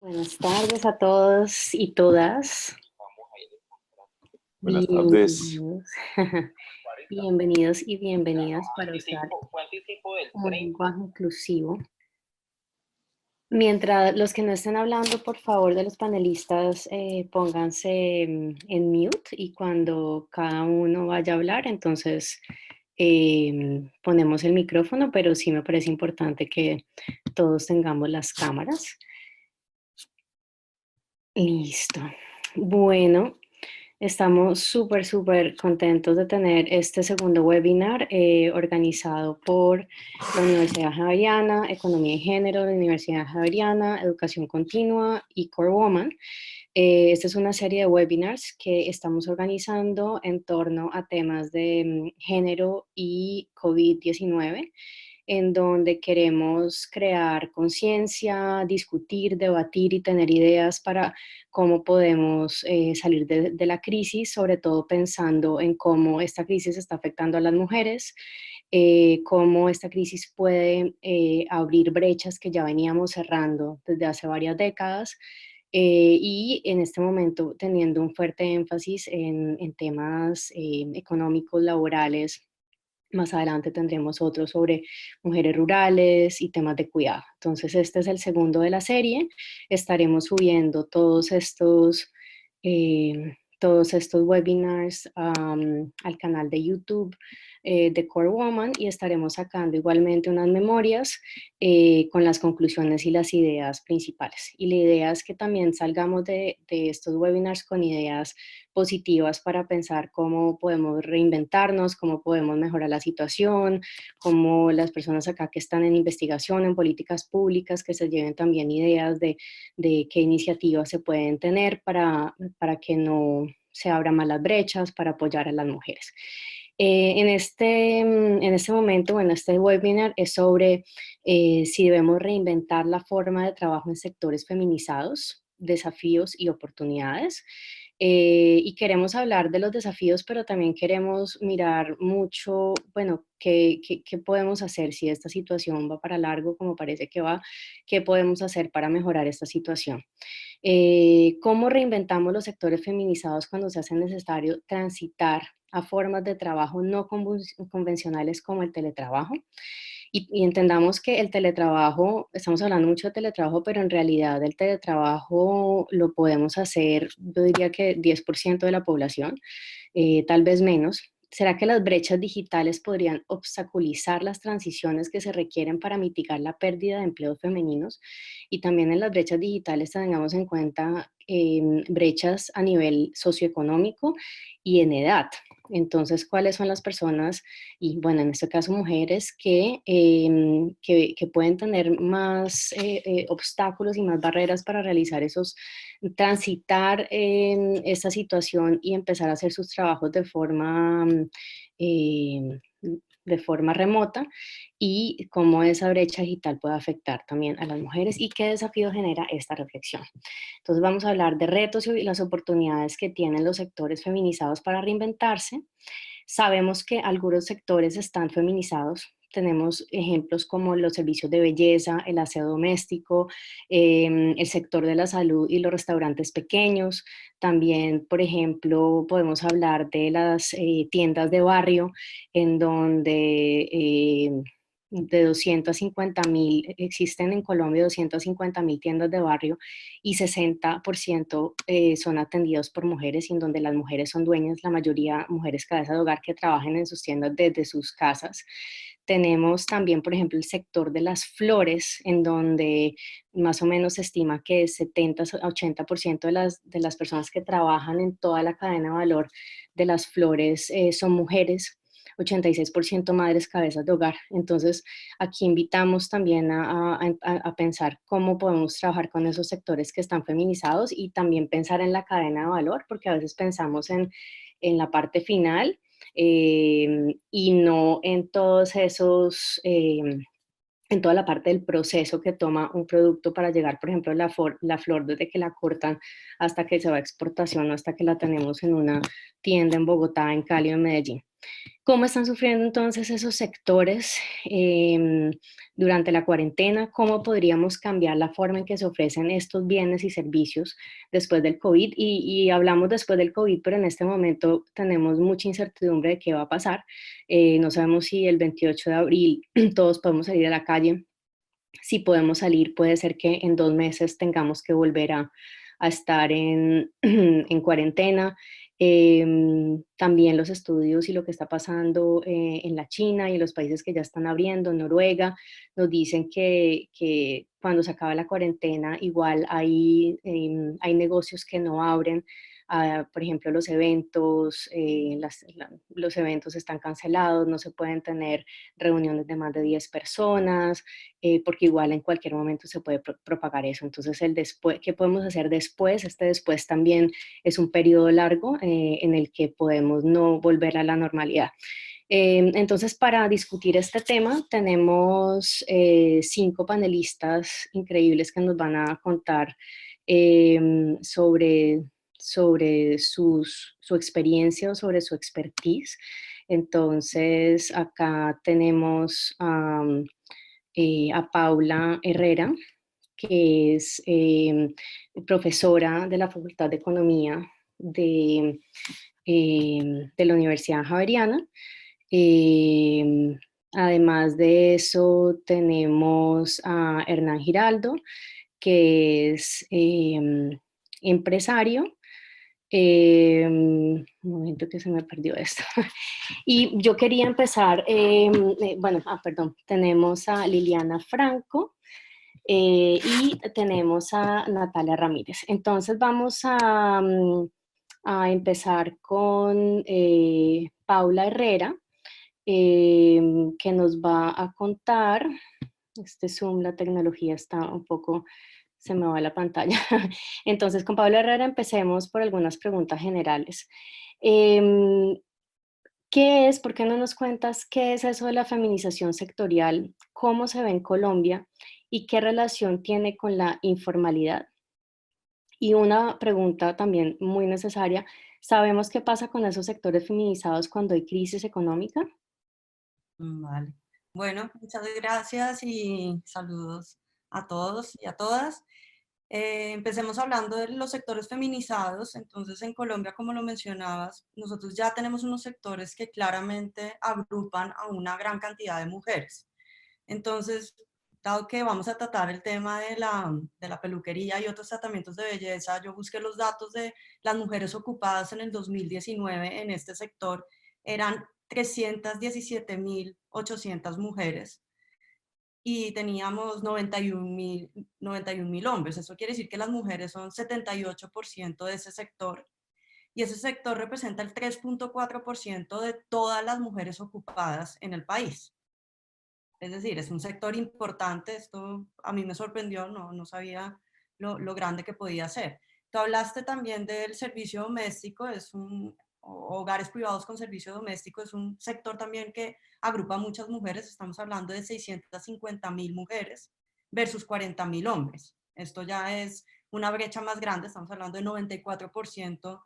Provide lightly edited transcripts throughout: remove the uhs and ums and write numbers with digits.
Buenas tardes a todos y todas. Buenas tardes. Bienvenidos. Bienvenidos y bienvenidas para usar un lenguaje inclusivo. Mientras los que no estén hablando, por favor, de los panelistas, pónganse en mute y cuando cada uno vaya a hablar, entonces ponemos el micrófono, pero sí me parece importante que todos tengamos las cámaras. Listo. Bueno, estamos súper contentos de tener este segundo webinar organizado por la Universidad Javeriana, Economía y Género, la Universidad Javeriana, Educación Continua y Core Woman. Esta es una serie de webinars que estamos organizando en torno a temas de género y COVID-19, en donde queremos crear conciencia, discutir, debatir y tener ideas para cómo podemos salir de la crisis, sobre todo pensando en cómo esta crisis está afectando a las mujeres, cómo esta crisis puede abrir brechas que ya veníamos cerrando desde hace varias décadas. Y en este momento teniendo un fuerte énfasis en temas económicos, laborales. Más adelante tendremos otro sobre mujeres rurales y temas de cuidado. Entonces, este es el segundo de la serie. Estaremos subiendo todos estos webinars al canal de YouTube de Core Woman y estaremos sacando igualmente unas memorias con las conclusiones y las ideas principales. Y la idea es que también salgamos de estos webinars con ideas positivas para pensar cómo podemos reinventarnos, cómo podemos mejorar la situación, cómo las personas acá que están en investigación, en políticas públicas, que se lleven también ideas de qué iniciativas se pueden tener para que no se abran más las brechas, para apoyar a las mujeres. En este momento, bueno, este webinar es sobre si debemos reinventar la forma de trabajo en sectores feminizados, desafíos y oportunidades. Y queremos hablar de los desafíos, pero también queremos mirar mucho, bueno, qué podemos hacer si esta situación va para largo, como parece que va, qué podemos hacer para mejorar esta situación. ¿Cómo reinventamos los sectores feminizados cuando se hace necesario transitar a formas de trabajo no convencionales como el teletrabajo? Y entendamos que el teletrabajo, estamos hablando mucho de teletrabajo, pero en realidad el teletrabajo lo podemos hacer, yo diría que 10% de la población, tal vez menos. ¿Será que las brechas digitales podrían obstaculizar las transiciones que se requieren para mitigar la pérdida de empleos femeninos? Y también en las brechas digitales tengamos en cuenta brechas a nivel socioeconómico y en edad. Entonces, ¿cuáles son las personas, y bueno, en este caso mujeres, que pueden tener más obstáculos y más barreras para realizar transitar esta situación y empezar a hacer sus trabajos eh, de forma remota, y cómo esa brecha digital puede afectar también a las mujeres y qué desafío genera esta reflexión? Entonces vamos a hablar de retos y las oportunidades que tienen los sectores feminizados para reinventarse. Sabemos que algunos sectores están feminizados. Tenemos ejemplos como los servicios de belleza, el aseo doméstico, el sector de la salud y los restaurantes pequeños. También, por ejemplo, podemos hablar de las tiendas de barrio, en donde de 250.000, existen en Colombia 250.000 tiendas de barrio y 60% son atendidos por mujeres, y en donde las mujeres son dueñas, la mayoría mujeres cabezas de hogar que trabajan en sus tiendas desde sus casas. Tenemos también, por ejemplo, el sector de las flores, en donde más o menos se estima que 70 a 80% de las personas que trabajan en toda la cadena de valor de las flores son mujeres. 86% madres cabezas de hogar. Entonces, aquí invitamos también a pensar cómo podemos trabajar con esos sectores que están feminizados y también pensar en la cadena de valor, porque a veces pensamos en la parte final y no en todos esos... en toda la parte del proceso que toma un producto para llegar, por ejemplo, la flor desde que la cortan hasta que se va a exportación o hasta que la tenemos en una tienda en Bogotá, en Cali o en Medellín. ¿Cómo están sufriendo entonces esos sectores durante la cuarentena? ¿Cómo podríamos cambiar la forma en que se ofrecen estos bienes y servicios después del COVID? Y hablamos después del COVID, pero en este momento tenemos mucha incertidumbre de qué va a pasar. No sabemos si el 28 de abril todos podemos salir a la calle. Si podemos salir, puede ser que en 2 meses tengamos que volver a estar en cuarentena. También los estudios y lo que está pasando en la China y en los países que ya están abriendo, Noruega, nos dicen que cuando se acaba la cuarentena igual hay negocios que no abren. Por ejemplo, los eventos, los eventos están cancelados, no se pueden tener reuniones de más de 10 personas, porque igual en cualquier momento se puede propagar eso. Entonces, el después, ¿qué podemos hacer después? Este después también es un periodo largo en el que podemos no volver a la normalidad. Entonces, para discutir este tema, tenemos 5 panelistas increíbles que nos van a contar sobre su experiencia o sobre su expertise. Entonces, acá tenemos a Paula Herrera, que es profesora de la Facultad de Economía de la Universidad Javeriana. Eh, Además de eso, tenemos a Hernán Giraldo, que es empresario. Un momento que se me perdió esto. Y yo quería empezar, perdón, tenemos a Liliana Franco y tenemos a Natalia Ramírez. Entonces vamos a empezar con Paula Herrera, que nos va a contar, este Zoom, la tecnología está un poco, se me va la pantalla. Entonces con Paula Herrera empecemos por algunas preguntas generales. Eh, ¿Qué es? ¿Por qué no nos cuentas qué es eso de la feminización sectorial? ¿Cómo se ve en Colombia? ¿Y qué relación tiene con la informalidad? Y una pregunta también muy necesaria, ¿sabemos qué pasa con esos sectores feminizados cuando hay crisis económica? Vale. Bueno, muchas gracias y saludos a todos y a todas. Empecemos hablando de los sectores feminizados. Entonces, en Colombia, como lo mencionabas, nosotros ya tenemos unos sectores que claramente agrupan a una gran cantidad de mujeres. Entonces, dado que vamos a tratar el tema de la peluquería y otros tratamientos de belleza, yo busqué los datos de las mujeres ocupadas en el 2019 en este sector. Eran 317.800 mujeres y teníamos 91.000 hombres. Eso quiere decir que las mujeres son 78% de ese sector y ese sector representa el 3.4% de todas las mujeres ocupadas en el país. Es decir, es un sector importante. Esto a mí me sorprendió, no sabía lo grande que podía ser. Tú hablaste también del servicio doméstico, hogares privados con servicio doméstico, es un sector también que agrupa muchas mujeres. Estamos hablando de 650.000 mujeres versus 40.000 hombres. Esto ya es una brecha más grande, estamos hablando de 94%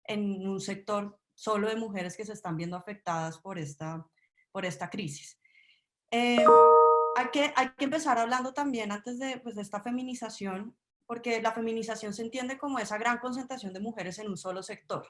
en un sector solo de mujeres que se están viendo afectadas por esta crisis. Eh, hay que empezar hablando también antes de, pues, de esta feminización, porque la feminización se entiende como esa gran concentración de mujeres en un solo sector.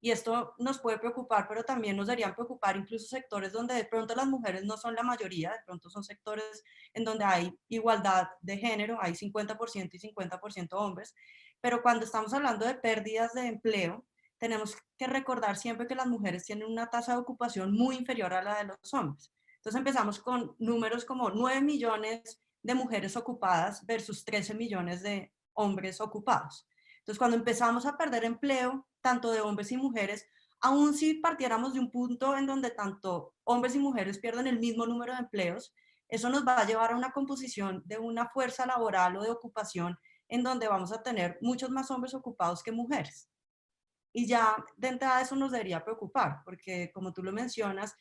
Y esto nos puede preocupar, pero también nos deberían preocupar incluso sectores donde de pronto las mujeres no son la mayoría, de pronto son sectores en donde hay igualdad de género, hay 50% y 50% hombres, pero cuando estamos hablando de pérdidas de empleo, tenemos que recordar siempre que las mujeres tienen una tasa de ocupación muy inferior a la de los hombres. Entonces empezamos con números como 9 millones de mujeres ocupadas versus 13 millones de hombres ocupados. Entonces cuando empezamos a perder empleo, tanto de hombres y mujeres, aun si partiéramos de un punto en donde tanto hombres y mujeres pierden el mismo número de empleos, eso nos va a llevar a una composición de una fuerza laboral o de ocupación en donde vamos a tener muchos más hombres ocupados que mujeres. Y ya de entrada eso nos debería preocupar, porque como tú lo mencionas,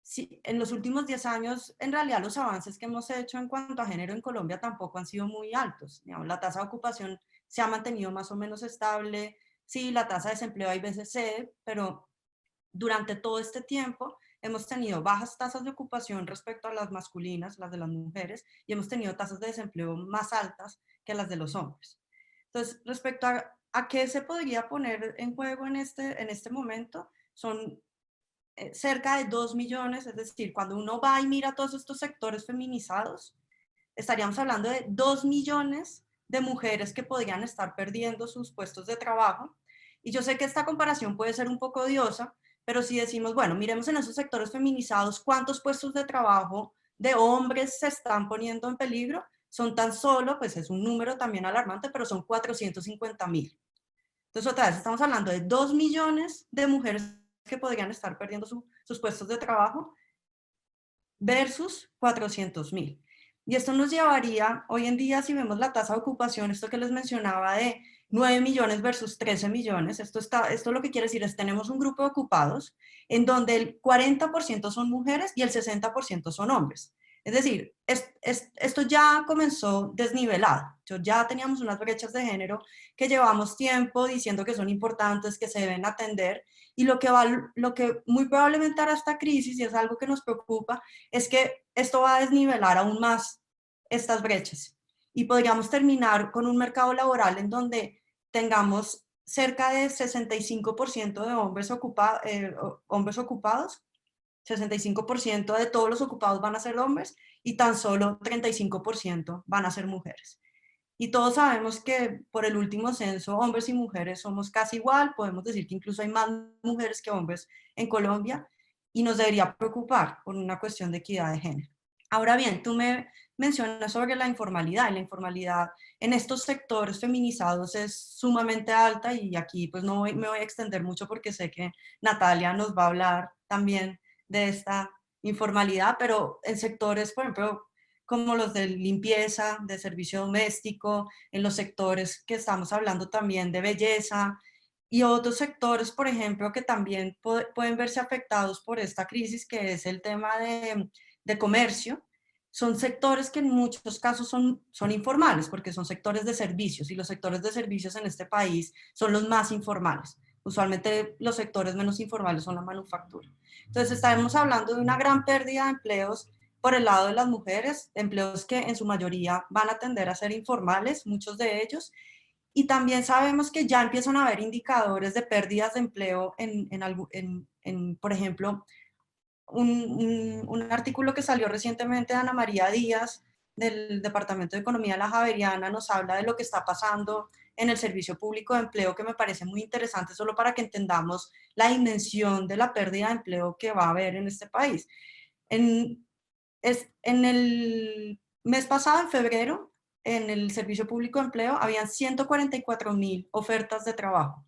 sí, en los últimos 10 años, en realidad los avances que hemos hecho en cuanto a género en Colombia tampoco han sido muy altos. Digamos, la tasa de ocupación se ha mantenido más o menos estable. Sí, la tasa de desempleo hay veces cede, pero durante todo este tiempo hemos tenido bajas tasas de ocupación respecto a las masculinas, las de las mujeres, y hemos tenido tasas de desempleo más altas que las de los hombres. Entonces, respecto a qué se podría poner en juego en este momento, son cerca de 2 millones, es decir, cuando uno va y mira todos estos sectores feminizados, estaríamos hablando de 2 millones de mujeres que podrían estar perdiendo sus puestos de trabajo. Y yo sé que esta comparación puede ser un poco odiosa, pero si decimos, bueno, miremos en esos sectores feminizados cuántos puestos de trabajo de hombres se están poniendo en peligro, son tan solo, pues es un número también alarmante, pero son 450.000. Entonces, otra vez, estamos hablando de 2 millones de mujeres que podrían estar perdiendo sus puestos de trabajo versus 400.000. Y esto nos llevaría, hoy en día, si vemos la tasa de ocupación, esto que les mencionaba de 9 millones versus 13 millones, esto lo que quiere decir es tenemos un grupo de ocupados en donde el 40% son mujeres y el 60% son hombres. Es decir, esto ya comenzó desnivelado. Ya teníamos unas brechas de género que llevamos tiempo diciendo que son importantes, que se deben atender, y lo que muy probablemente hará esta crisis, y es algo que nos preocupa, es que esto va a desnivelar aún más estas brechas y podríamos terminar con un mercado laboral en donde tengamos cerca de 65% de hombres ocupados, 65% de todos los ocupados van a ser hombres y tan solo 35% van a ser mujeres. Y todos sabemos que por el último censo, hombres y mujeres somos casi igual, podemos decir que incluso hay más mujeres que hombres en Colombia, y nos debería preocupar por una cuestión de equidad de género. Ahora bien, tú me mencionas sobre la informalidad, y la informalidad en estos sectores feminizados es sumamente alta, y aquí pues no me voy a extender mucho porque sé que Natalia nos va a hablar también de esta informalidad, pero en sectores, por ejemplo, como los de limpieza, de servicio doméstico, en los sectores que estamos hablando también de belleza, y otros sectores, por ejemplo, que también pueden verse afectados por esta crisis, que es el tema de comercio. Son sectores que en muchos casos son informales, porque son sectores de servicios, y los sectores de servicios en este país son los más informales. Usualmente los sectores menos informales son la manufactura. Entonces, estamos hablando de una gran pérdida de empleos por el lado de las mujeres, empleos que en su mayoría van a tender a ser informales, muchos de ellos, y también sabemos que ya empiezan a haber indicadores de pérdidas de empleo por ejemplo, un artículo que salió recientemente de Ana María Díaz del Departamento de Economía de la Javeriana nos habla de lo que está pasando en el servicio público de empleo, que me parece muy interesante, solo para que entendamos la dimensión de la pérdida de empleo que va a haber en este país. En, en el mes pasado, en febrero, en el Servicio Público de Empleo, habían 144.000 ofertas de trabajo.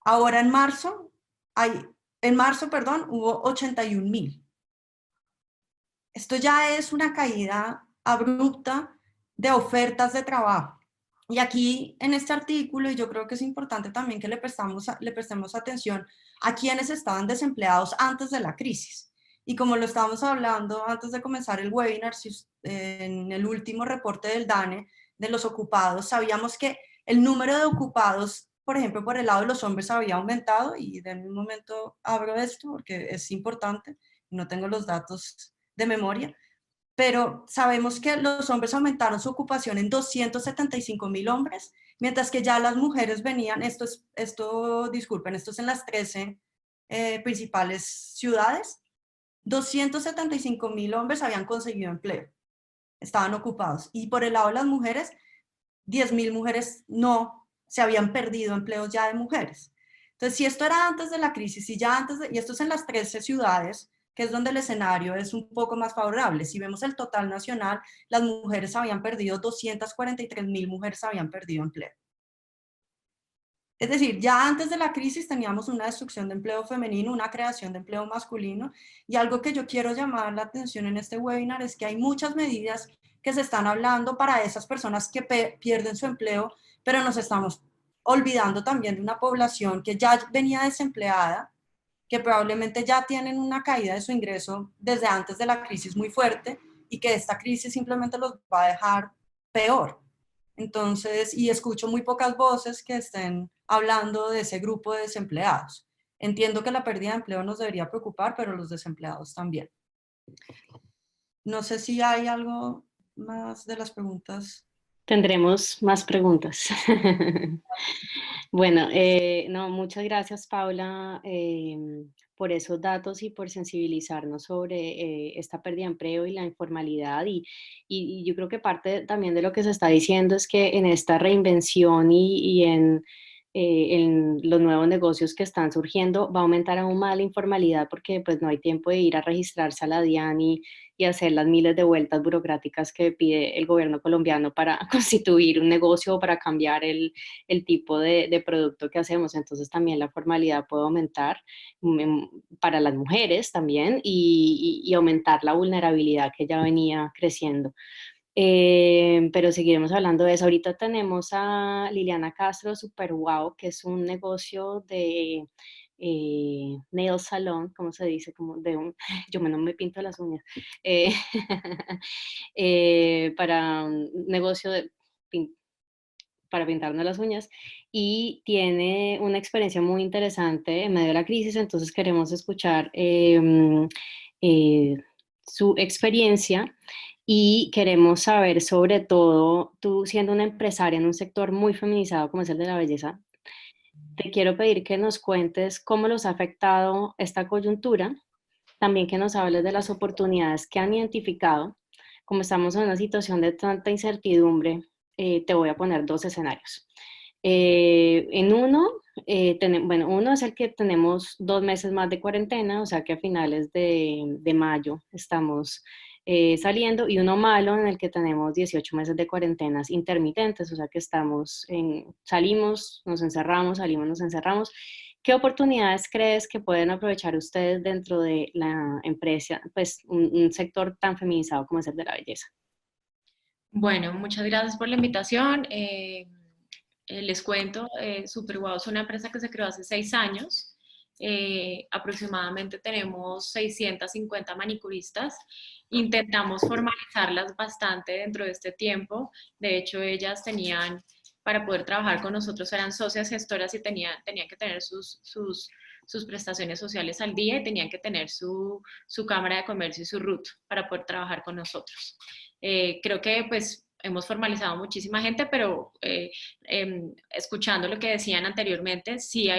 Ahora en marzo, perdón, hubo 81.000. Esto ya es una caída abrupta de ofertas de trabajo. Y aquí en este artículo, y yo creo que es importante también que le prestemos atención a quienes estaban desempleados antes de la crisis. Y como lo estábamos hablando antes de comenzar el webinar, en el último reporte del DANE de los ocupados, sabíamos que el número de ocupados, por ejemplo, por el lado de los hombres había aumentado, y de un momento abro esto porque es importante, no tengo los datos de memoria, pero sabemos que los hombres aumentaron su ocupación en 275.000 hombres, mientras que ya las mujeres venían, esto es en las 13 principales ciudades, 275.000 hombres habían conseguido empleo, estaban ocupados, y por el lado de las mujeres, 10.000 mujeres no, se habían perdido empleos ya de mujeres. Entonces, si esto era antes de la crisis, y esto es en las 13 ciudades, que es donde el escenario es un poco más favorable. Si vemos el total nacional, las mujeres habían perdido, 243.000 mujeres habían perdido empleo. Es decir, ya antes de la crisis teníamos una destrucción de empleo femenino, una creación de empleo masculino, y algo que yo quiero llamar la atención en este webinar es que hay muchas medidas que se están hablando para esas personas que pierden su empleo, pero nos estamos olvidando también de una población que ya venía desempleada, que probablemente ya tienen una caída de su ingreso desde antes de la crisis muy fuerte, y que esta crisis simplemente los va a dejar peor. Entonces, y escucho muy pocas voces que estén hablando de ese grupo de desempleados. Entiendo que la pérdida de empleo nos debería preocupar, pero los desempleados también. No sé si hay algo más de las preguntas. Tendremos más preguntas. Bueno, no, muchas gracias, Paula, por esos datos y por sensibilizarnos sobre esta pérdida de empleo y la informalidad. Y yo creo que parte también de lo que se está diciendo es que en esta reinvención y en los nuevos negocios que están surgiendo va a aumentar aún más la informalidad porque pues no hay tiempo de ir a registrarse a la DIAN y hacer las miles de vueltas burocráticas que pide el gobierno colombiano para constituir un negocio o para cambiar el tipo de producto que hacemos. Entonces también la formalidad puede aumentar para las mujeres también y aumentar la vulnerabilidad que ya venía creciendo. Pero seguiremos hablando de eso. Ahorita tenemos a Liliana Castro, Super Wow, que es un negocio de nail salon, ¿cómo se dice? Como de un, yo no me pinto las uñas, eh, para un negocio de para pintarnos las uñas y tiene una experiencia muy interesante en medio de la crisis, entonces queremos escuchar su experiencia y queremos saber sobre todo, tú siendo una empresaria en un sector muy feminizado como es el de la belleza, te quiero pedir que nos cuentes cómo los ha afectado esta coyuntura, también que nos hables de las oportunidades que han identificado. Como estamos en una situación de tanta incertidumbre, te voy a poner dos escenarios. En uno, bueno, uno es el que tenemos 2 meses más de cuarentena, o sea que a finales de mayo estamos saliendo, y uno malo en el que tenemos 18 meses de cuarentenas intermitentes, o sea que salimos, nos encerramos, salimos, nos encerramos. ¿Qué oportunidades crees que pueden aprovechar ustedes dentro de la empresa, pues un sector tan feminizado como es el de la belleza? Bueno, muchas gracias por la invitación. Les cuento, Superwow es una empresa que se creó hace 6 años. Aproximadamente tenemos 650 manicuristas. Intentamos formalizarlas bastante dentro de este tiempo. De hecho, ellas tenían, para poder trabajar con nosotros, eran socias gestoras y tenían que tener sus prestaciones sociales al día y tenían que tener su cámara de comercio y su RUT para poder trabajar con nosotros. Creo que pues hemos formalizado muchísima gente, pero escuchando lo que decían anteriormente, sí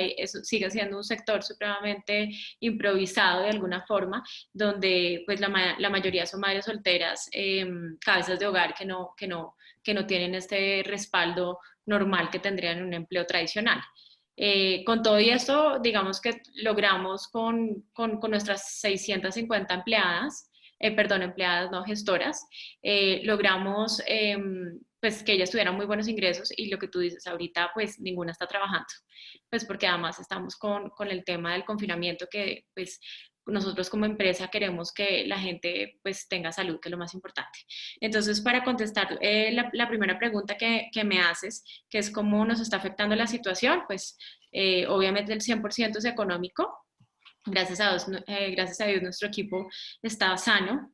sigue siendo un sector supremamente improvisado de alguna forma, donde pues la mayoría son madres solteras, cabezas de hogar que no tienen este respaldo normal que tendrían en un empleo tradicional. Con todo y esto, digamos que logramos con nuestras 650 empleadas, perdón, empleadas, no gestoras, logramos pues que ellas tuvieran muy buenos ingresos y lo que tú dices ahorita, pues ninguna está trabajando, pues porque además estamos con el tema del confinamiento que pues nosotros como empresa queremos que la gente pues tenga salud, que es lo más importante. Entonces, para contestar la primera pregunta que me haces, que es cómo nos está afectando la situación, pues obviamente el 100% es económico. Gracias a Dios nuestro equipo está sano,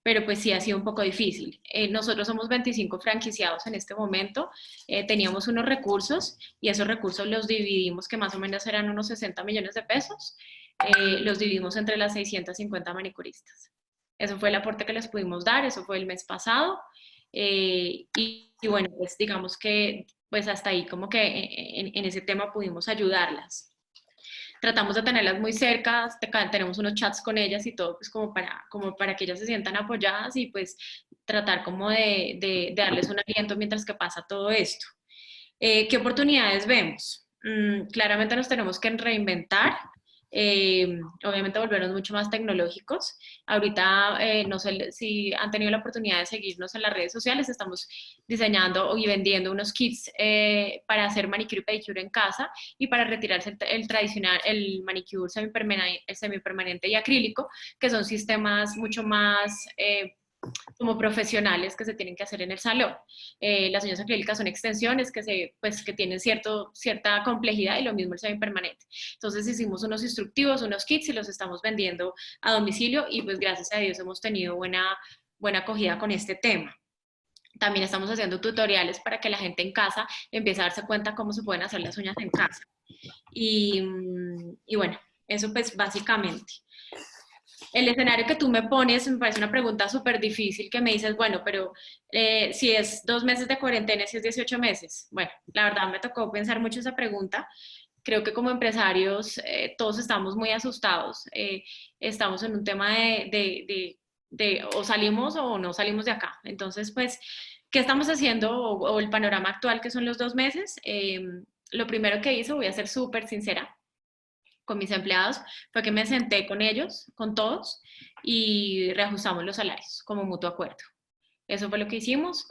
pero pues sí ha sido un poco difícil. Nosotros somos 25 franquiciados en este momento, teníamos unos recursos y esos recursos los dividimos, que más o menos eran unos 60 millones de pesos, los dividimos entre las 650 manicuristas. Eso fue el aporte que les pudimos dar, eso fue el mes pasado, y bueno, pues digamos que pues hasta ahí como que en ese tema pudimos ayudarlas. Tratamos de tenerlas muy cerca, tenemos unos chats con ellas y todo, pues como para que ellas se sientan apoyadas y pues tratar como de darles un aliento mientras que pasa todo esto. ¿Qué oportunidades vemos? Claramente nos tenemos que reinventar, obviamente volvernos mucho más tecnológicos. Ahorita, no sé si han tenido la oportunidad de seguirnos en las redes sociales, estamos diseñando y vendiendo unos kits para hacer manicure y pedicure en casa y para retirarse el tradicional, el manicure semipermanente y acrílico, que son sistemas mucho más como profesionales que se tienen que hacer en el salón. Las uñas acrílicas son extensiones que tienen cierta complejidad y lo mismo el semipermanente. Entonces hicimos unos instructivos, unos kits y los estamos vendiendo a domicilio y pues gracias a Dios hemos tenido buena acogida con este tema. También estamos haciendo tutoriales para que la gente en casa empiece a darse cuenta cómo se pueden hacer las uñas en casa. Y Y bueno, eso pues básicamente. El escenario que tú me pones me parece una pregunta súper difícil, que me dices, bueno, pero si es 2 meses de cuarentena, si es 18 meses. Bueno, la verdad me tocó pensar mucho esa pregunta. Creo que como empresarios todos estamos muy asustados. Estamos en un tema de o salimos o no salimos de acá. Entonces, pues, ¿qué estamos haciendo? O el panorama actual, que son los 2 meses. Lo primero que hice, voy a ser súper sincera, con mis empleados, fue que me senté con ellos, con todos, y reajustamos los salarios como mutuo acuerdo. Eso fue lo que hicimos,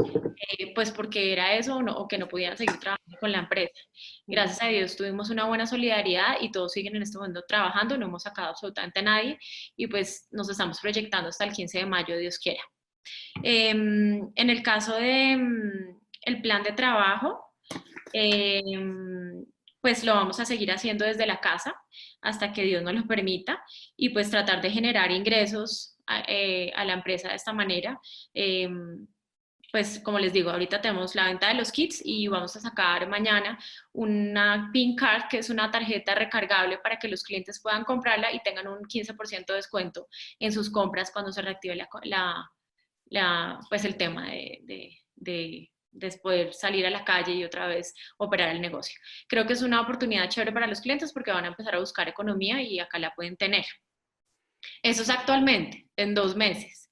pues porque era eso o que no podían seguir trabajando con la empresa. Gracias a Dios tuvimos una buena solidaridad y todos siguen en este momento trabajando, no hemos sacado absolutamente a nadie y pues nos estamos proyectando hasta el 15 de mayo, Dios quiera. En el caso de el plan de trabajo, pues lo vamos a seguir haciendo desde la casa hasta que Dios nos lo permita y pues tratar de generar ingresos a la empresa de esta manera. Pues como les digo, ahorita tenemos la venta de los kits y vamos a sacar mañana una PIN Card, que es una tarjeta recargable para que los clientes puedan comprarla y tengan un 15% de descuento en sus compras cuando se reactive pues el tema de poder salir a la calle y otra vez operar el negocio. Creo que es una oportunidad chévere para los clientes porque van a empezar a buscar economía y acá la pueden tener. Eso es actualmente, en 2 meses.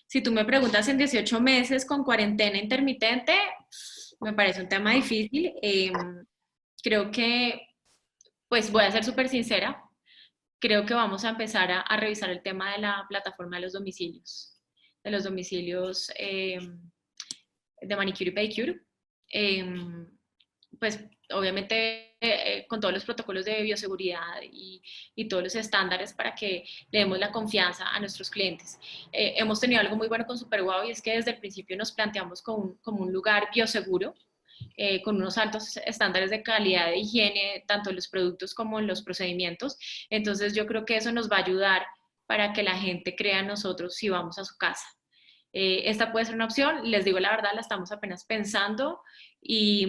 Si tú me preguntas en 18 meses con cuarentena intermitente, me parece un tema difícil. Creo que, pues voy a ser súper sincera, creo que vamos a empezar a revisar el tema de la plataforma de los domicilios de manicure y pedicure. Pues obviamente con todos los protocolos de bioseguridad y todos los estándares para que le demos la confianza a nuestros clientes. Hemos tenido algo muy bueno con SuperWow y es que desde el principio nos planteamos como un lugar bioseguro, con unos altos estándares de calidad de higiene, tanto en los productos como en los procedimientos. Entonces yo creo que eso nos va a ayudar para que la gente crea en nosotros si vamos a su casa. Esta puede ser una opción, les digo la verdad, la estamos apenas pensando y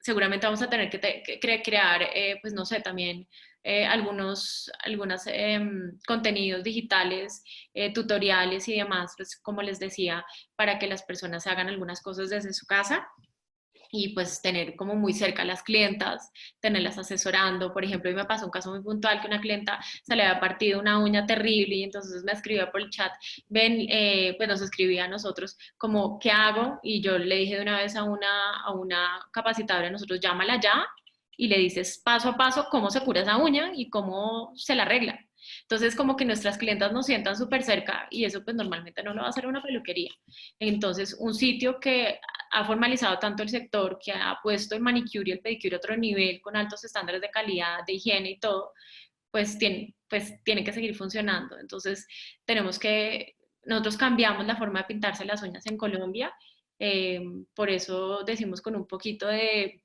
seguramente vamos a tener que crear, pues no sé, también algunos contenidos digitales, tutoriales y demás, pues como les decía, para que las personas hagan algunas cosas desde su casa y pues tener como muy cerca a las clientas, tenerlas asesorando. Por ejemplo, hoy me pasó un caso muy puntual que una clienta se le había partido una uña terrible y entonces me escribía por el chat, ven, pues nos escribía a nosotros como, ¿qué hago? Y yo le dije de una vez a una capacitadora de nosotros, llámala ya y le dices paso a paso cómo se cura esa uña y cómo se la arregla. Entonces, como que nuestras clientas nos sientan súper cerca y eso pues normalmente no lo va a hacer una peluquería. Entonces, un sitio que ha formalizado tanto el sector, que ha puesto el manicure y el pedicure a otro nivel con altos estándares de calidad, de higiene y todo, pues tiene que seguir funcionando. Entonces, nosotros cambiamos la forma de pintarse las uñas en Colombia, por eso decimos con un poquito de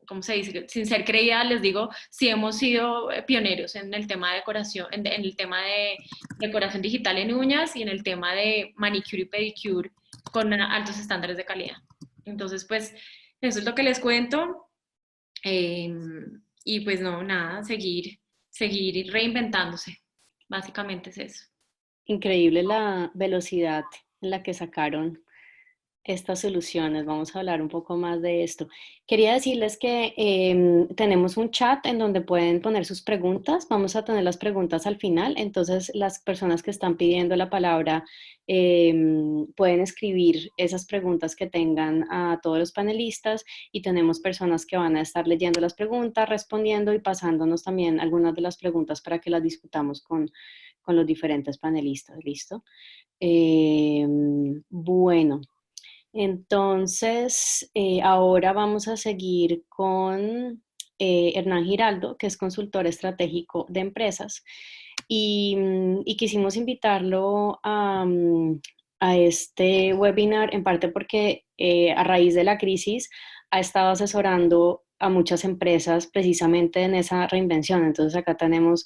¿cómo se dice? Sin ser creída, les digo, sí hemos sido pioneros en el tema de decoración, en el tema de decoración digital en uñas y en el tema de manicure y pedicure con altos estándares de calidad. Entonces, pues, eso es lo que les cuento. Y pues no, nada, seguir reinventándose. Básicamente es eso. Increíble la velocidad en la que sacaron estas soluciones. Vamos a hablar un poco más de esto. Quería decirles que tenemos un chat en donde pueden poner sus preguntas. Vamos a tener las preguntas al final. Entonces, las personas que están pidiendo la palabra pueden escribir esas preguntas que tengan a todos los panelistas y tenemos personas que van a estar leyendo las preguntas, respondiendo y pasándonos también algunas de las preguntas para que las discutamos con los diferentes panelistas. ¿Listo? Bueno. Entonces, ahora vamos a seguir con Hernán Giraldo, que es consultor estratégico de empresas, y quisimos invitarlo a este webinar, en parte porque a raíz de la crisis ha estado asesorando a muchas empresas precisamente en esa reinvención. Entonces acá tenemos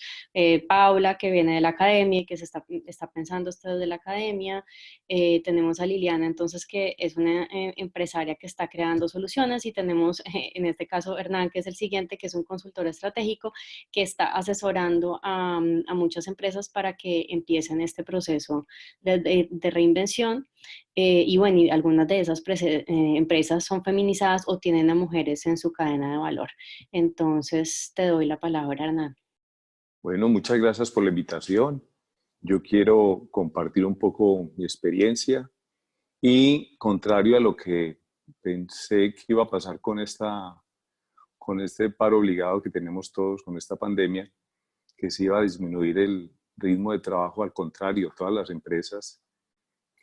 Paula, que viene de la academia y que está pensando esto desde la academia. Tenemos a Liliana, entonces, que es una empresaria que está creando soluciones, y tenemos en este caso Hernán, que es el siguiente, que es un consultor estratégico que está asesorando a muchas empresas para que empiecen este proceso de reinvención. Y bueno, y algunas de esas empresas son feminizadas o tienen a mujeres en su cadena de valor. Entonces, te doy la palabra, Hernán. Bueno, muchas gracias por la invitación. Yo quiero compartir un poco mi experiencia y, contrario a lo que pensé que iba a pasar con este paro obligado que tenemos todos, con esta pandemia, que se iba a disminuir el ritmo de trabajo. Al contrario, todas las empresas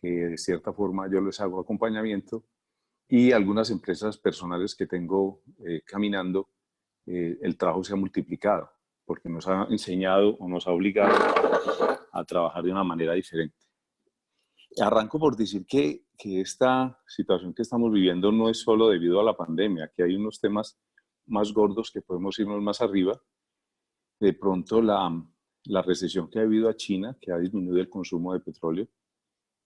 que de cierta forma yo les hago acompañamiento, y algunas empresas personales que tengo caminando, el trabajo se ha multiplicado porque nos ha enseñado o nos ha obligado a trabajar de una manera diferente. Arranco por decir que esta situación que estamos viviendo no es solo debido a la pandemia, que hay unos temas más gordos que podemos irnos más arriba. De pronto la recesión que ha habido a China, que ha disminuido el consumo de petróleo,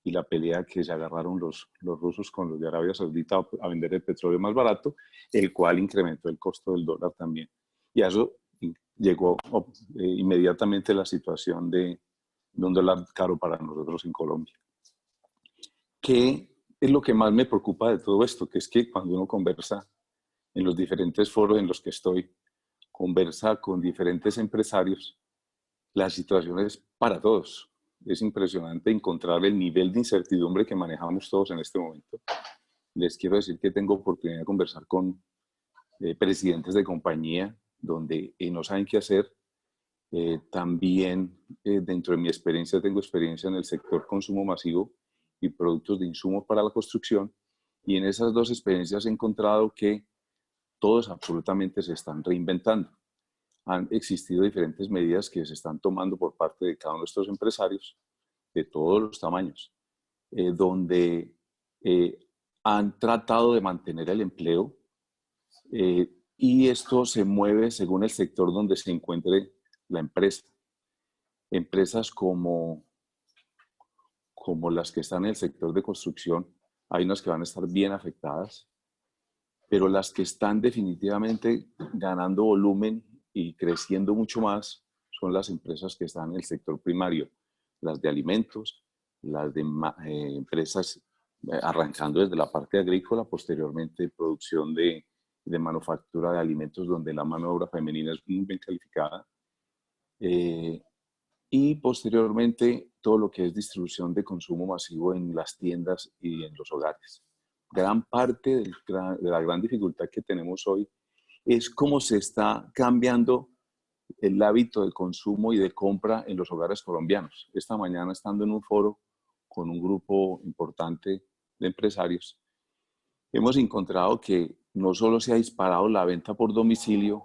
y la pelea que se agarraron los rusos con los de Arabia Saudita a vender el petróleo más barato, el cual incrementó el costo del dólar también. Y a eso llegó inmediatamente la situación de un dólar caro para nosotros en Colombia. ¿Qué es lo que más me preocupa de todo esto? Que es que cuando uno conversa en los diferentes foros en los que estoy, conversa con diferentes empresarios, la situación es para todos. Es impresionante encontrar el nivel de incertidumbre que manejamos todos en este momento. Les quiero decir que tengo oportunidad de conversar con presidentes de compañía donde no saben qué hacer. También dentro de mi experiencia, tengo experiencia en el sector consumo masivo y productos de insumos para la construcción, y en esas dos experiencias he encontrado que todos absolutamente se están reinventando. Han existido diferentes medidas que se están tomando por parte de cada uno de estos empresarios de todos los tamaños, donde han tratado de mantener el empleo, y esto se mueve según el sector donde se encuentre la empresa. Empresas como las que están en el sector de construcción, hay unas que van a estar bien afectadas, pero las que están definitivamente ganando volumen y creciendo mucho más son las empresas que están en el sector primario, las de alimentos, las de empresas arrancando desde la parte agrícola, posteriormente producción de manufactura de alimentos, donde la mano de obra femenina es muy bien calificada, y posteriormente todo lo que es distribución de consumo masivo en las tiendas y en los hogares. Gran parte de la gran dificultad que tenemos hoy es cómo se está cambiando el hábito de consumo y de compra en los hogares colombianos. Esta mañana, estando en un foro con un grupo importante de empresarios, hemos encontrado que no solo se ha disparado la venta por domicilio,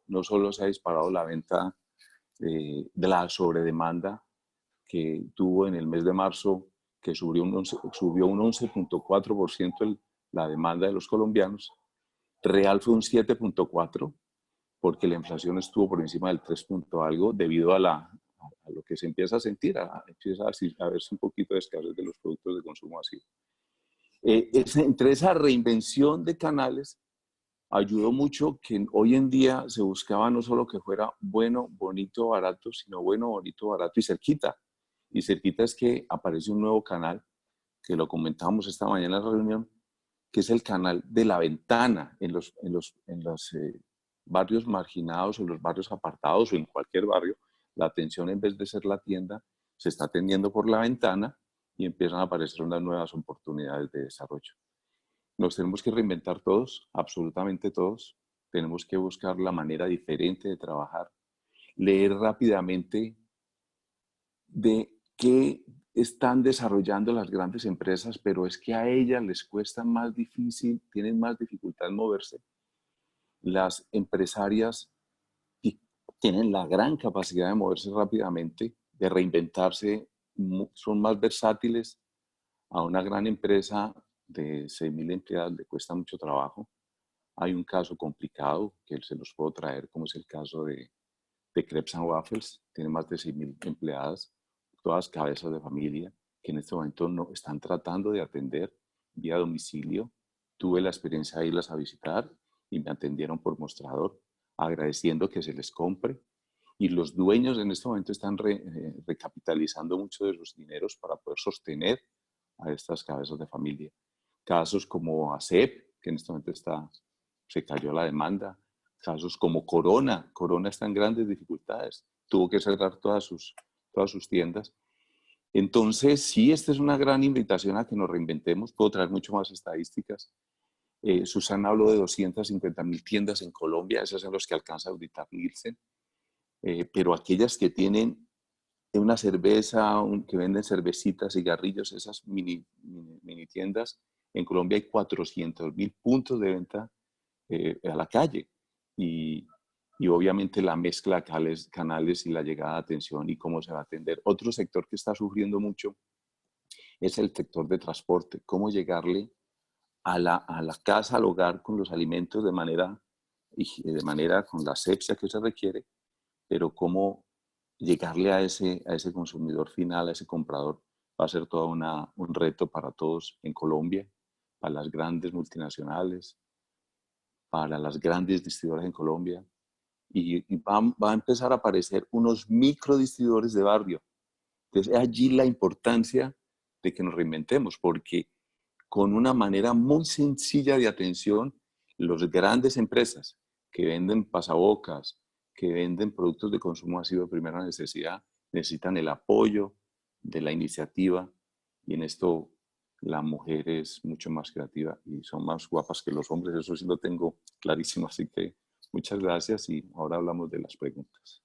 no solo se ha disparado la venta de la sobredemanda que tuvo en el mes de marzo, que subió un 11.4% la demanda de los colombianos. Real fue un 7.4%, porque la inflación estuvo por encima del 3 punto algo, debido a lo que se empieza a sentir, empieza a verse un poquito de escasez de los productos de consumo masivo. Entre esa reinvención de canales, ayudó mucho que hoy en día se buscaba no solo que fuera bueno, bonito, barato, sino bueno, bonito, barato y cerquita. Y cerquita es que aparece un nuevo canal, que lo comentábamos esta mañana en la reunión, que es el canal de la ventana en los barrios marginados o en los barrios apartados o en cualquier barrio. La atención, en vez de ser la tienda, se está atendiendo por la ventana y empiezan a aparecer unas nuevas oportunidades de desarrollo. Nos tenemos que reinventar todos, absolutamente todos. Tenemos que buscar la manera diferente de trabajar, leer rápidamente de qué están desarrollando las grandes empresas, pero es que a ellas les cuesta más difícil, tienen más dificultad en moverse. Las empresarias tienen la gran capacidad de moverse rápidamente, de reinventarse, son más versátiles. A una gran empresa de 6.000 empleados le cuesta mucho trabajo. Hay un caso complicado que se los puedo traer, como es el caso de Crepes and Waffles. Tiene más de 6.000 empleadas, todas cabezas de familia, que en este momento no están tratando de atender vía domicilio. Tuve la experiencia de irlas a visitar y me atendieron por mostrador, agradeciendo que se les compre. Y los dueños en este momento están recapitalizando mucho de sus dineros para poder sostener a estas cabezas de familia. Casos como ASEP, que en este momento se cayó la demanda. Casos como Corona. Corona está en grandes dificultades. Tuvo que cerrar todas sus tiendas. Entonces, sí, esta es una gran invitación a que nos reinventemos. Puedo traer mucho más estadísticas. Susana habló de 250.000 tiendas en Colombia. Esas son las que alcanza a auditar Nielsen. Pero aquellas que tienen una cerveza, que venden cervecitas, cigarrillos, esas mini tiendas, en Colombia hay 400.000 puntos de venta a la calle. Y obviamente la mezcla de canales y la llegada de atención y cómo se va a atender. Otro sector que está sufriendo mucho es el sector de transporte. Cómo llegarle a la casa, al hogar, con los alimentos de manera con la asepsia que se requiere, pero cómo llegarle a ese consumidor final, a ese comprador, va a ser todo un reto para todos en Colombia, para las grandes multinacionales, para las grandes distribuidoras en Colombia, y va a empezar a aparecer unos microdistribuidores de barrio. Entonces, es allí la importancia de que nos reinventemos, porque con una manera muy sencilla de atención, las grandes empresas que venden pasabocas, que venden productos de consumo masivo de primera necesidad, necesitan el apoyo de la iniciativa, y en esto la mujer es mucho más creativa y son más guapas que los hombres. Eso sí lo tengo clarísimo, así que muchas gracias y ahora hablamos de las preguntas.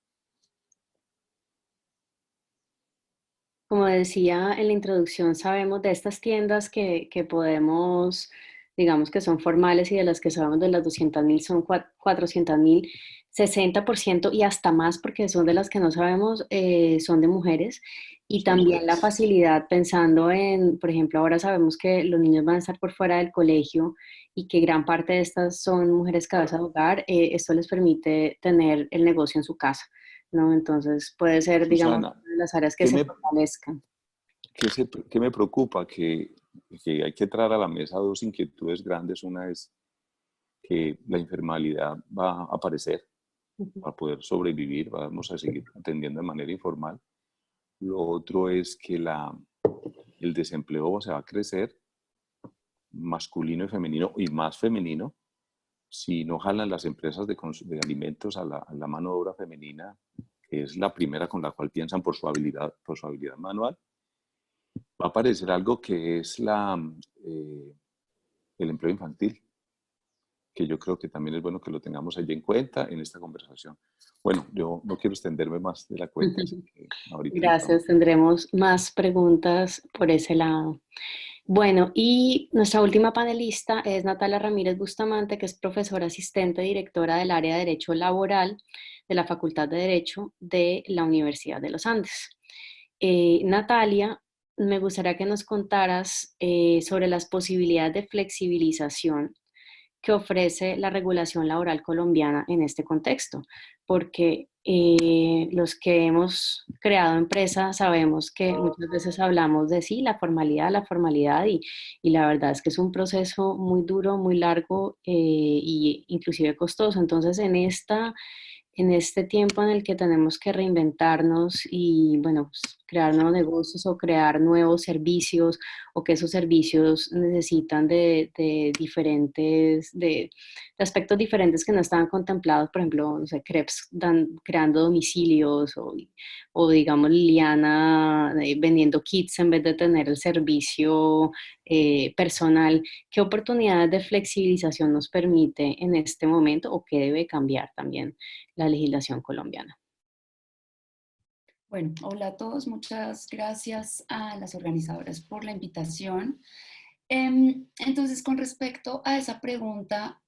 Como decía en la introducción, sabemos de estas tiendas que podemos, digamos que son formales, y de las que sabemos de las 200.000 son 400.000, 60% y hasta más, porque son de las que no sabemos, son de mujeres. Y Son también la mujeres. facilidad pensando en, por ejemplo, ahora sabemos que los niños van a estar por fuera del colegio y que gran parte de estas son mujeres cabeza de hogar. Esto les permite tener el negocio en su casa, ¿no? Entonces puede ser, digamos, Susana, una de las áreas que ¿qué se me, fortalezcan. qué me preocupa? Que hay que traer a la mesa dos inquietudes grandes. Una es que la informalidad va a aparecer Ujú. para poder sobrevivir, vamos a seguir atendiendo de manera informal. Lo otro es que el desempleo se va a crecer, masculino y femenino, y más femenino, si no jalan las empresas de alimentos a la mano de obra femenina, que es la primera con la cual piensan por su habilidad manual. Va a aparecer algo que es el empleo infantil, que yo creo que también es bueno que lo tengamos allí en cuenta en esta conversación. Bueno, yo no quiero extenderme más de la cuenta, así que ahorita entramos. Gracias, tendremos más preguntas por ese lado. Bueno, y nuestra última panelista es Natalia Ramírez Bustamante, que es profesora asistente directora del área de Derecho Laboral de la Facultad de Derecho de la Universidad de los Andes. Natalia, me gustaría que nos contaras sobre las posibilidades de flexibilización que ofrece la regulación laboral colombiana en este contexto, porque los que hemos creado empresas sabemos que muchas veces hablamos de sí, la formalidad, y la verdad es que es un proceso muy duro, muy largo, y inclusive costoso. Entonces, en este tiempo en el que tenemos que reinventarnos y, bueno, pues, crear nuevos negocios o crear nuevos servicios, o que esos servicios necesitan de diferentes, de aspectos diferentes que no estaban contemplados, por ejemplo, no sé, Crepes creando domicilios, o digamos Liliana vendiendo kits en vez de tener el servicio personal. ¿Qué oportunidades de flexibilización nos permite en este momento, o qué debe cambiar también la legislación colombiana? Bueno, hola a todos, muchas gracias a las organizadoras por la invitación. Entonces, con respecto a esa pregunta,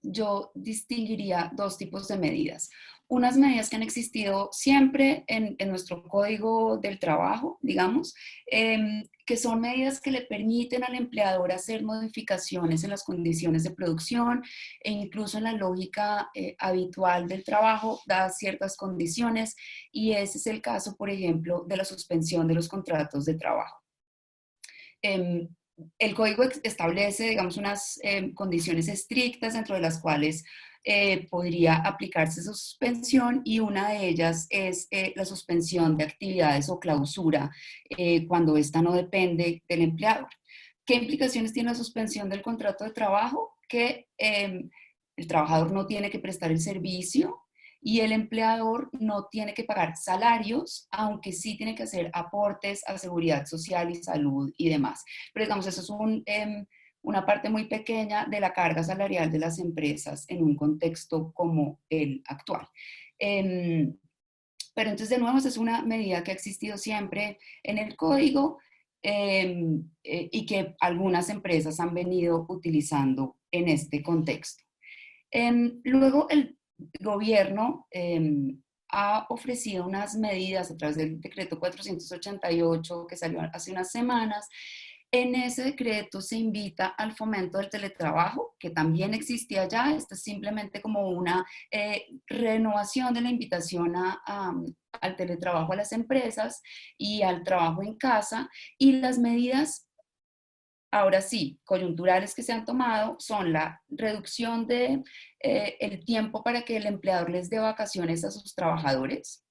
yo distinguiría dos tipos de medidas. unas medidas que han existido siempre en nuestro código del trabajo, digamos, que son medidas que le permiten al empleador hacer modificaciones en las condiciones de producción e incluso en la lógica habitual del trabajo, dadas ciertas condiciones, y ese es el caso, por ejemplo, de la suspensión de los contratos de trabajo. El código establece, digamos, unas condiciones estrictas dentro de las cuales podría aplicarse suspensión, y una de ellas es la suspensión de actividades o clausura cuando esta no depende del empleador. ¿Qué implicaciones tiene la suspensión del contrato de trabajo? Que el trabajador no tiene que prestar el servicio y el empleador no tiene que pagar salarios, aunque sí tiene que hacer aportes a seguridad social y salud y demás. Pero digamos, eso es una parte muy pequeña de la carga salarial de las empresas en un contexto como el actual. Pero entonces, de nuevo, esa es una medida que ha existido siempre en el código y que algunas empresas han venido utilizando en este contexto. Luego, el gobierno ha ofrecido unas medidas a través del decreto 488 que salió hace unas semanas. En ese decreto se invita al fomento del teletrabajo, que también existía ya. Esto es simplemente como una renovación de la invitación al teletrabajo a las empresas y al trabajo en casa. Y las medidas, ahora sí, coyunturales que se han tomado son la reducción de el tiempo para que el empleador les dé vacaciones a sus trabajadores.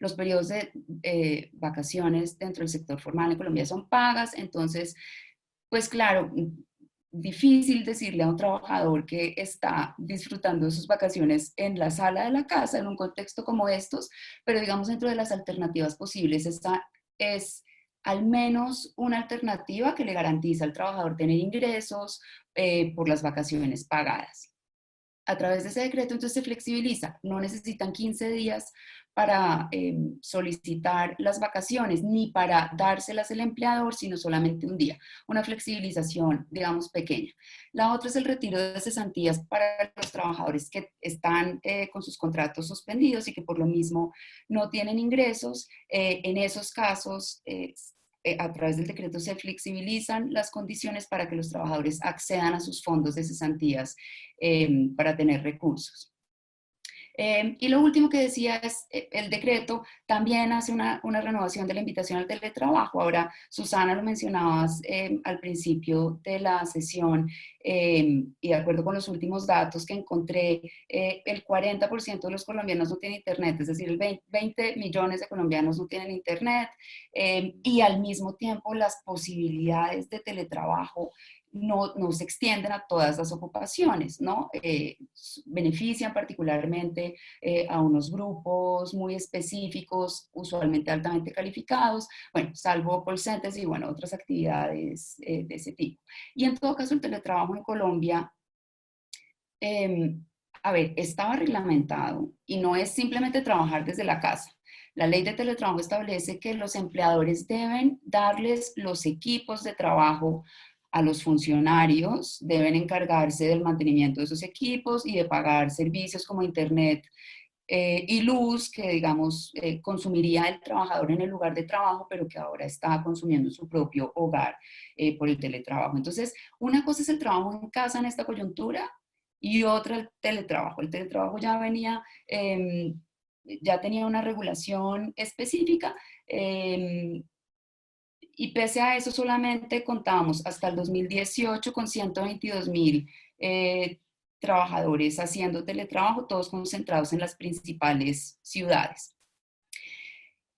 Los periodos de vacaciones dentro del sector formal en Colombia son pagas, entonces, pues claro, difícil decirle a un trabajador que está disfrutando de sus vacaciones en la sala de la casa, en un contexto como estos, pero digamos dentro de las alternativas posibles, esta es al menos una alternativa que le garantiza al trabajador tener ingresos por las vacaciones pagadas. A través de ese decreto, entonces, se flexibiliza. No necesitan 15 días para solicitar las vacaciones, ni para dárselas el empleador, sino solamente un día. Una flexibilización, digamos, pequeña. La otra es el retiro de cesantías para los trabajadores que están con sus contratos suspendidos y que por lo mismo no tienen ingresos. En esos casos, a través del decreto se flexibilizan las condiciones para que los trabajadores accedan a sus fondos de cesantías para tener recursos. Y lo último que decía es, el decreto también hace una renovación de la invitación al teletrabajo. Ahora, Susana, lo mencionabas al principio de la sesión, y de acuerdo con los últimos datos que encontré, el 40% de los colombianos no tienen internet, es decir, 20 millones de colombianos no tienen internet, y al mismo tiempo las posibilidades de teletrabajo no se extienden a todas las ocupaciones, ¿no? Benefician particularmente a unos grupos muy específicos, usualmente altamente calificados, bueno, salvo call centers y, bueno, otras actividades de ese tipo. Y en todo caso, el teletrabajo en Colombia, a ver, estaba reglamentado y no es simplemente trabajar desde la casa. La ley de teletrabajo establece que los empleadores deben darles los equipos de trabajo a los funcionarios, deben encargarse del mantenimiento de esos equipos y de pagar servicios como internet y luz que, digamos, consumiría el trabajador en el lugar de trabajo, pero que ahora está consumiendo en su propio hogar por el teletrabajo. Entonces, una cosa es el trabajo en casa en esta coyuntura y otra el teletrabajo. El teletrabajo ya venía, ya tenía una regulación específica, y pese a eso solamente contábamos hasta el 2018 con 122.000 trabajadores haciendo teletrabajo, todos concentrados en las principales ciudades.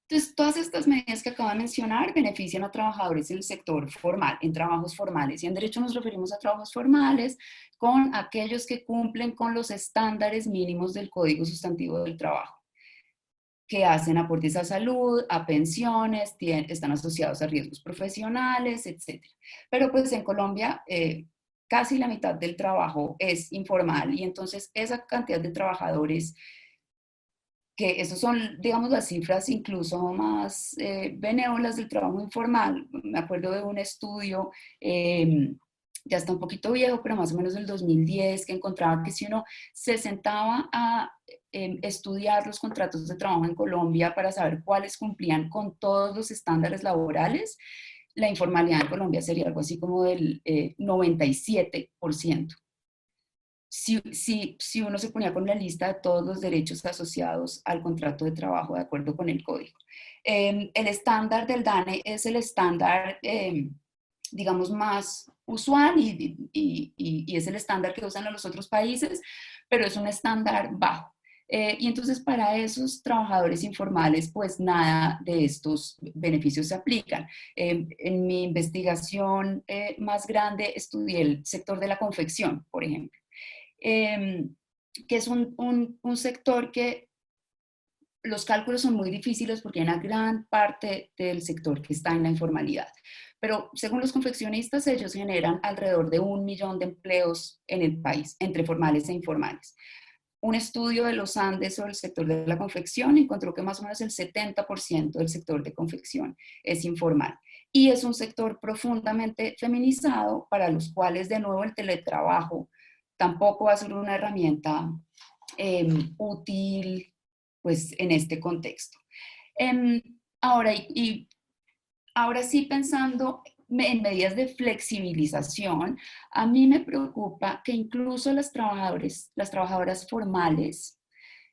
Entonces, todas estas medidas que acabo de mencionar benefician a trabajadores en el sector formal, en trabajos formales. Y en derecho nos referimos a trabajos formales con aquellos que cumplen con los estándares mínimos del Código Sustantivo del Trabajo, que hacen aportes a salud, a pensiones, están asociados a riesgos profesionales, etc. Pero pues en Colombia casi la mitad del trabajo es informal y entonces esa cantidad de trabajadores, que esos son, digamos, las cifras incluso más benévolas del trabajo informal. Me acuerdo de un estudio, ya está un poquito viejo, pero más o menos del 2010, que encontraba que si uno se sentaba a estudiar los contratos de trabajo en Colombia para saber cuáles cumplían con todos los estándares laborales, la informalidad en Colombia sería algo así como del 97%. Si uno se ponía con la lista de todos los derechos asociados al contrato de trabajo de acuerdo con el código. El estándar del DANE es el estándar, digamos, más usual y es el estándar que usan los otros países, pero es un estándar bajo. Y entonces para esos trabajadores informales, pues nada de estos beneficios se aplican. En mi investigación más grande estudié el sector de la confección, por ejemplo, que es un sector que los cálculos son muy difíciles porque hay una gran parte del sector que está en la informalidad. Pero según los confeccionistas, ellos generan alrededor de 1 millón de empleos en el país, entre formales e informales. Un estudio de los Andes sobre el sector de la confección encontró que más o menos el 70% del sector de confección es informal. Y es un sector profundamente feminizado, para los cuales, de nuevo, el teletrabajo tampoco va a ser una herramienta útil, pues, en este contexto. Ahora sí, pensando en medidas de flexibilización, a mí me preocupa que incluso las trabajadoras formales,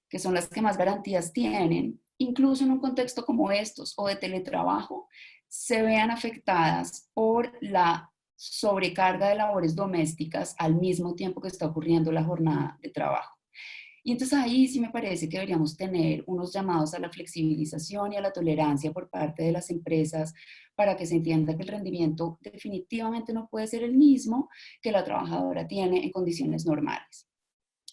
que son las que más garantías tienen, incluso en un contexto como estos o de teletrabajo, se vean afectadas por la sobrecarga de labores domésticas al mismo tiempo que está ocurriendo la jornada de trabajo. Y entonces ahí sí me parece que deberíamos tener unos llamados a la flexibilización y a la tolerancia por parte de las empresas para que se entienda que el rendimiento definitivamente no puede ser el mismo que la trabajadora tiene en condiciones normales.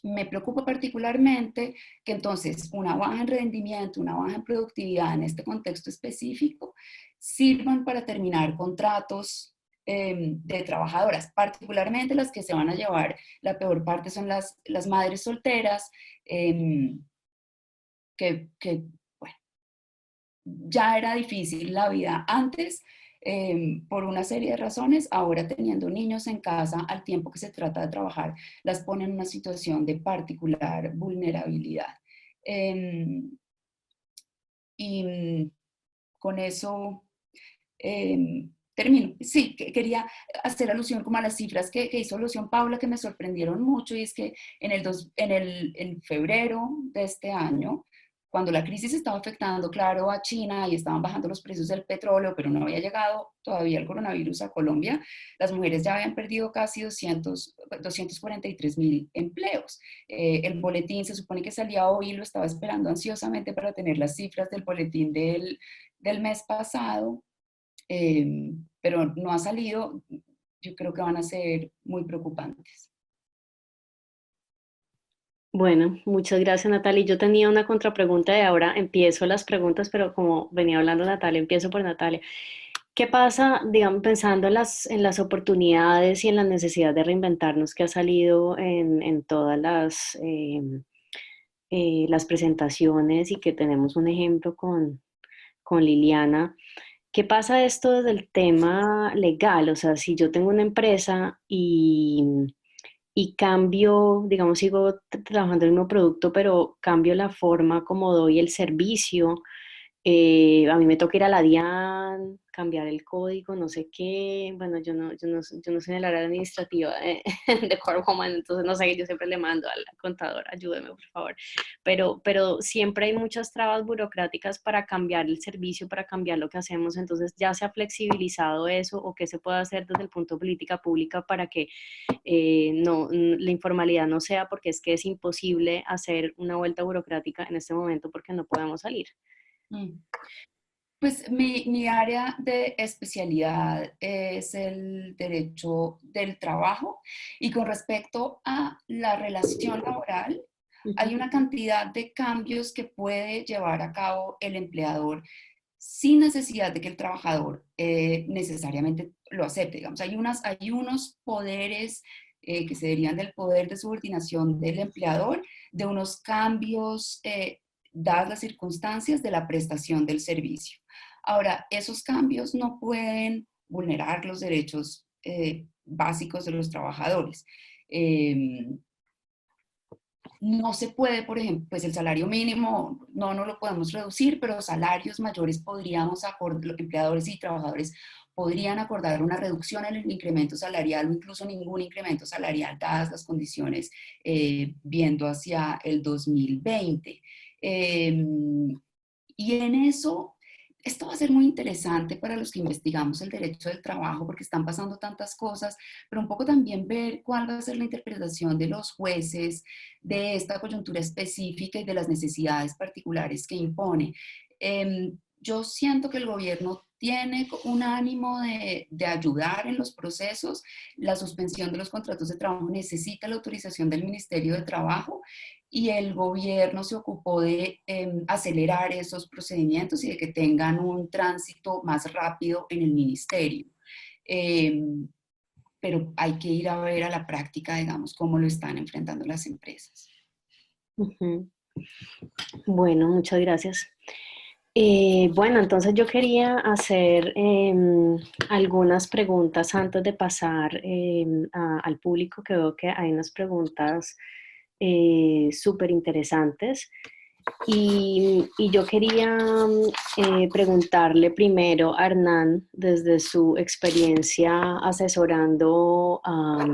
Me preocupa particularmente que entonces una baja en rendimiento, una baja en productividad en este contexto específico sirvan para terminar contratos de trabajadoras, particularmente las que se van a llevar la peor parte son las madres solteras, bueno, ya era difícil la vida antes por una serie de razones. Ahora, teniendo niños en casa al tiempo que se trata de trabajar, las pone en una situación de particular vulnerabilidad. Y con eso termino. Sí, quería hacer alusión como a las cifras que hizo alusión Paula, que me sorprendieron mucho, y es que en febrero de este año, cuando la crisis estaba afectando, claro, a China y estaban bajando los precios del petróleo, pero no había llegado todavía el coronavirus a Colombia, las mujeres ya habían perdido casi 243.000 empleos. El boletín se supone que salía hoy, lo estaba esperando ansiosamente para tener las cifras del boletín del mes pasado, pero no ha salido. Yo creo que van a ser muy preocupantes. Bueno, muchas gracias, Natalia. Yo tenía una contrapregunta, de ahora empiezo las preguntas, pero como venía hablando Natalia, empiezo por Natalia. ¿Qué pasa, digamos, pensando en las oportunidades y en la necesidad de reinventarnos que ha salido en todas las presentaciones, y que tenemos un ejemplo con Liliana? ¿Qué pasa esto desde el tema legal? O sea, si yo tengo una empresa y cambio, digamos, sigo trabajando en el mismo producto, pero cambio la forma como doy el servicio. A mí me toca ir a la DIAN, cambiar el código, no sé qué. Bueno, yo no soy en el área administrativa de Core Woman, entonces no sé, yo siempre le mando al contador, ayúdeme por favor. Pero siempre hay muchas trabas burocráticas para cambiar el servicio, para cambiar lo que hacemos. Entonces, ¿ya se ha flexibilizado eso, o qué se puede hacer desde el punto de política pública para que la informalidad no sea, porque es que es imposible hacer una vuelta burocrática en este momento porque no podemos salir? Pues mi área de especialidad es el derecho del trabajo, y con respecto a la relación laboral, hay una cantidad de cambios que puede llevar a cabo el empleador sin necesidad de que el trabajador necesariamente lo acepte. Digamos, hay unos poderes que se derivan del poder de subordinación del empleador, de unos cambios dadas las circunstancias de la prestación del servicio. Ahora, esos cambios no pueden vulnerar los derechos básicos de los trabajadores. no se puede, por ejemplo, pues el salario mínimo no lo podemos reducir, pero salarios mayores podríamos acordar, los empleadores y trabajadores podrían acordar una reducción en el incremento salarial o incluso ningún incremento salarial dadas las condiciones viendo hacia el 2020. Y en eso, esto va a ser muy interesante para los que investigamos el derecho del trabajo porque están pasando tantas cosas, pero un poco también ver cuál va a ser la interpretación de los jueces de esta coyuntura específica y de las necesidades particulares que impone. Yo siento que el gobierno tiene un ánimo de ayudar en los procesos. La suspensión de los contratos de trabajo necesita la autorización del Ministerio de Trabajo y el gobierno se ocupó de acelerar esos procedimientos y de que tengan un tránsito más rápido en el ministerio. Pero hay que ir a ver a la práctica, digamos, cómo lo están enfrentando las empresas. Bueno, muchas gracias. Bueno, entonces yo quería hacer algunas preguntas antes de pasar al público, que veo que hay unas preguntas súper interesantes. Y yo quería preguntarle primero a Hernán, desde su experiencia asesorando a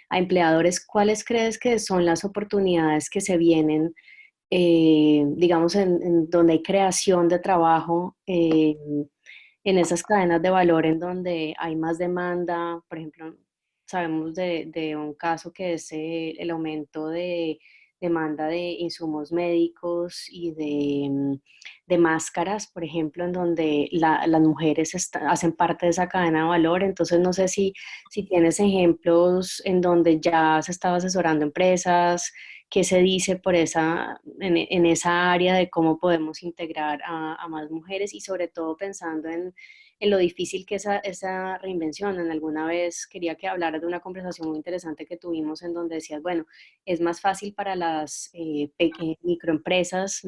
empleadores, ¿cuáles crees que son las oportunidades que se vienen, digamos, en donde hay creación de trabajo, en esas cadenas de valor en donde hay más demanda? Por ejemplo, sabemos de un caso que es el aumento de demanda de insumos médicos y de máscaras, por ejemplo, en donde las mujeres hacen parte de esa cadena de valor. Entonces, no sé si tienes ejemplos en donde ya se estaba asesorando empresas, qué se dice por en esa área de cómo podemos integrar a más mujeres y sobre todo pensando en lo difícil que es esa reinvención. En alguna vez quería que hablaras de una conversación muy interesante que tuvimos en donde decías, bueno, es más fácil para las microempresas,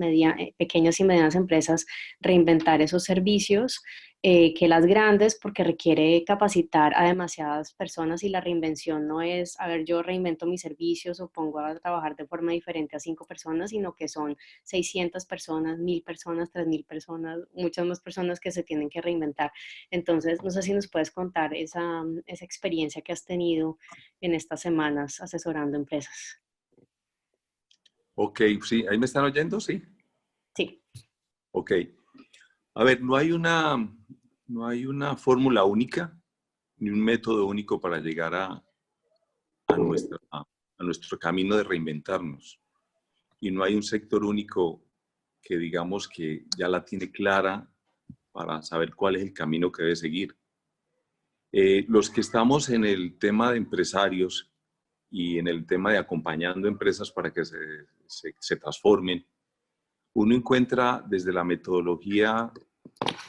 pequeñas y medianas empresas reinventar esos servicios que las grandes, porque requiere capacitar a demasiadas personas y la reinvención no es, a ver, yo reinvento mis servicios o pongo a trabajar de forma diferente a 5 personas, sino que son 600 personas, 1000 personas, 3000 personas, muchas más personas que se tienen que reinventar. Entonces, no sé si nos puedes contar esa experiencia que has tenido en estas semanas asesorando empresas. Ok, sí, ¿ahí me están oyendo? Sí. Sí. Ok. A ver, no hay una fórmula única ni un método único para llegar a nuestro camino de reinventarnos. Y no hay un sector único que digamos que ya la tiene clara para saber cuál es el camino que debe seguir. Los que estamos en el tema de empresarios y en el tema de acompañando empresas para que se transformen, uno encuentra desde la metodología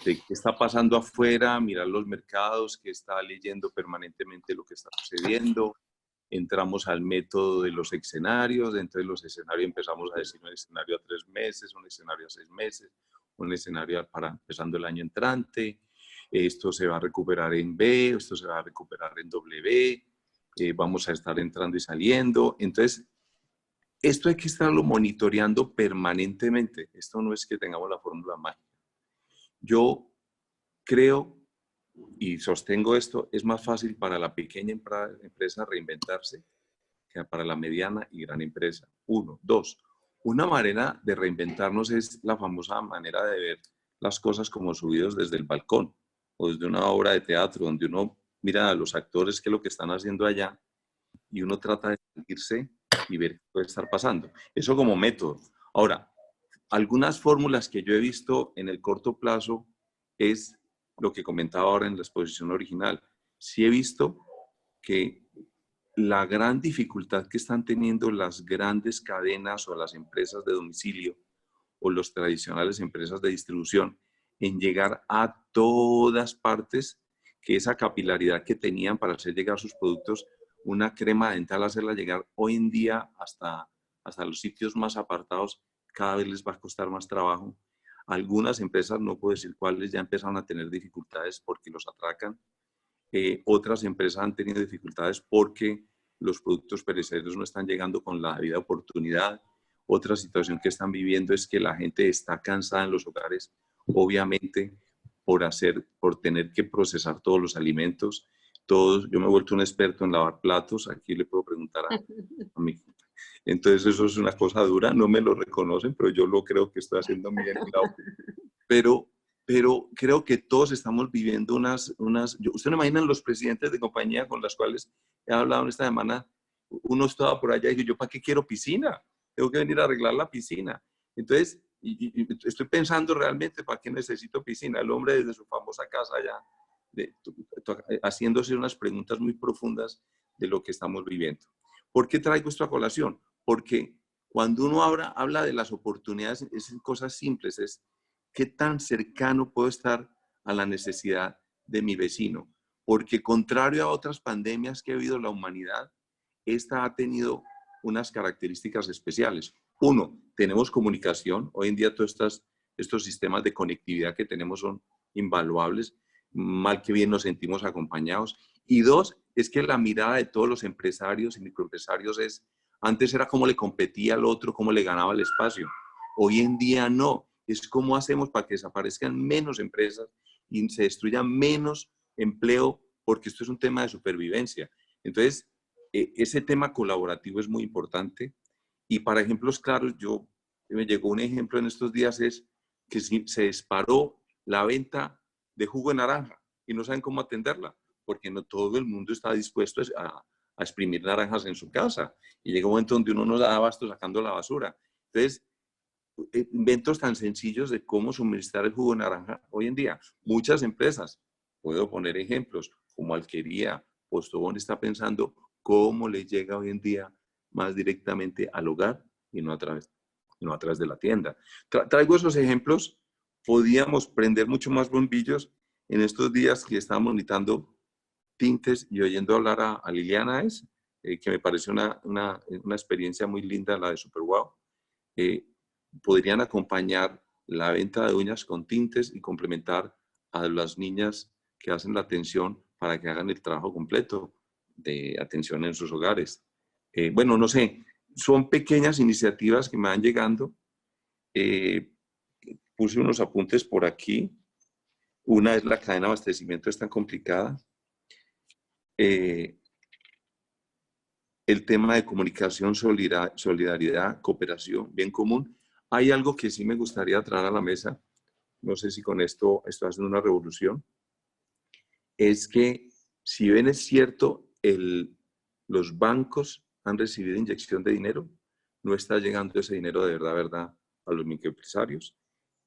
de qué está pasando afuera, mirar los mercados, que está leyendo permanentemente lo que está sucediendo. Entramos al método de los escenarios. Dentro de los escenarios empezamos a decir un escenario a 3 meses, un escenario a 6 meses, un escenario para empezando el año entrante. Esto se va a recuperar en B, esto se va a recuperar en W, vamos a estar entrando y saliendo. Entonces, esto hay que estarlo monitoreando permanentemente. Esto no es que tengamos la fórmula mágica. Yo creo y sostengo esto, es más fácil para la pequeña empresa reinventarse que para la mediana y gran empresa. 1. 2. Una manera de reinventarnos es la famosa manera de ver las cosas como subidos desde el balcón o desde una obra de teatro donde uno mira a los actores qué es lo que están haciendo allá y uno trata de seguirse y ver qué puede estar pasando. Eso como método. Ahora, algunas fórmulas que yo he visto en el corto plazo es lo que comentaba ahora en la exposición original. Sí he visto que la gran dificultad que están teniendo las grandes cadenas o las empresas de domicilio o los tradicionales empresas de distribución en llegar a todas partes, que esa capilaridad que tenían para hacer llegar sus productos, una crema dental, hacerla llegar hoy en día hasta los sitios más apartados, cada vez les va a costar más trabajo. Algunas empresas, no puedo decir cuáles, ya empezaron a tener dificultades porque los atracan. Otras empresas han tenido dificultades porque los productos perecederos no están llegando con la debida oportunidad. Otra situación que están viviendo es que la gente está cansada en los hogares, obviamente, por tener que procesar todos los alimentos. Yo me he vuelto un experto en lavar platos, aquí le puedo preguntar a mí. Entonces eso es una cosa dura, no me lo reconocen, pero yo lo creo que estoy haciendo bien. Pero creo que todos estamos viviendo usted no imagina los presidentes de compañía con las cuales he hablado en esta semana, uno estaba por allá y dijo, ¿yo para qué quiero piscina? Tengo que venir a arreglar la piscina. Entonces, y estoy pensando realmente, ¿para qué necesito piscina? El hombre desde su famosa casa allá, haciéndose unas preguntas muy profundas de lo que estamos viviendo. ¿Por qué traigo esto a colación? Porque cuando uno habla de las oportunidades, es cosas simples, es qué tan cercano puedo estar a la necesidad de mi vecino. Porque contrario a otras pandemias que ha habido la humanidad, esta ha tenido unas características especiales. Uno, tenemos comunicación. Hoy en día todos estos sistemas de conectividad que tenemos son invaluables. Mal que bien nos sentimos acompañados. Y dos, es que la mirada de todos los empresarios y microempresarios antes era cómo le competía al otro, cómo le ganaba el espacio. Hoy en día no. Es cómo hacemos para que desaparezcan menos empresas y se destruya menos empleo, porque esto es un tema de supervivencia. Entonces, ese tema colaborativo es muy importante. Y para ejemplos claros, me llegó un ejemplo en estos días, es que se disparó la venta de jugo de naranja y no saben cómo atenderla, porque no todo el mundo está dispuesto a exprimir naranjas en su casa. Y llega un momento donde uno no da abasto sacando la basura. Entonces, inventos tan sencillos de cómo suministrar el jugo de naranja hoy en día. Muchas empresas, puedo poner ejemplos, como Alquería, Postobón está pensando cómo le llega hoy en día más directamente al hogar y no a través de la tienda. Traigo esos ejemplos. Podíamos prender mucho más bombillos en estos días que estábamos necesitando tintes y oyendo hablar a Liliana, que me pareció una experiencia muy linda, la de Superwow. Podrían acompañar la venta de uñas con tintes y complementar a las niñas que hacen la atención para que hagan el trabajo completo de atención en sus hogares. Bueno, no sé, son pequeñas iniciativas que me van llegando. Puse unos apuntes por aquí. Una es la cadena de abastecimiento, es tan complicada. El tema de comunicación, solidaridad, cooperación, bien común. Hay algo que sí me gustaría traer a la mesa, no sé si con esto estoy haciendo una revolución, es que si bien es cierto, los bancos han recibido inyección de dinero, no está llegando ese dinero de verdad a los microempresarios,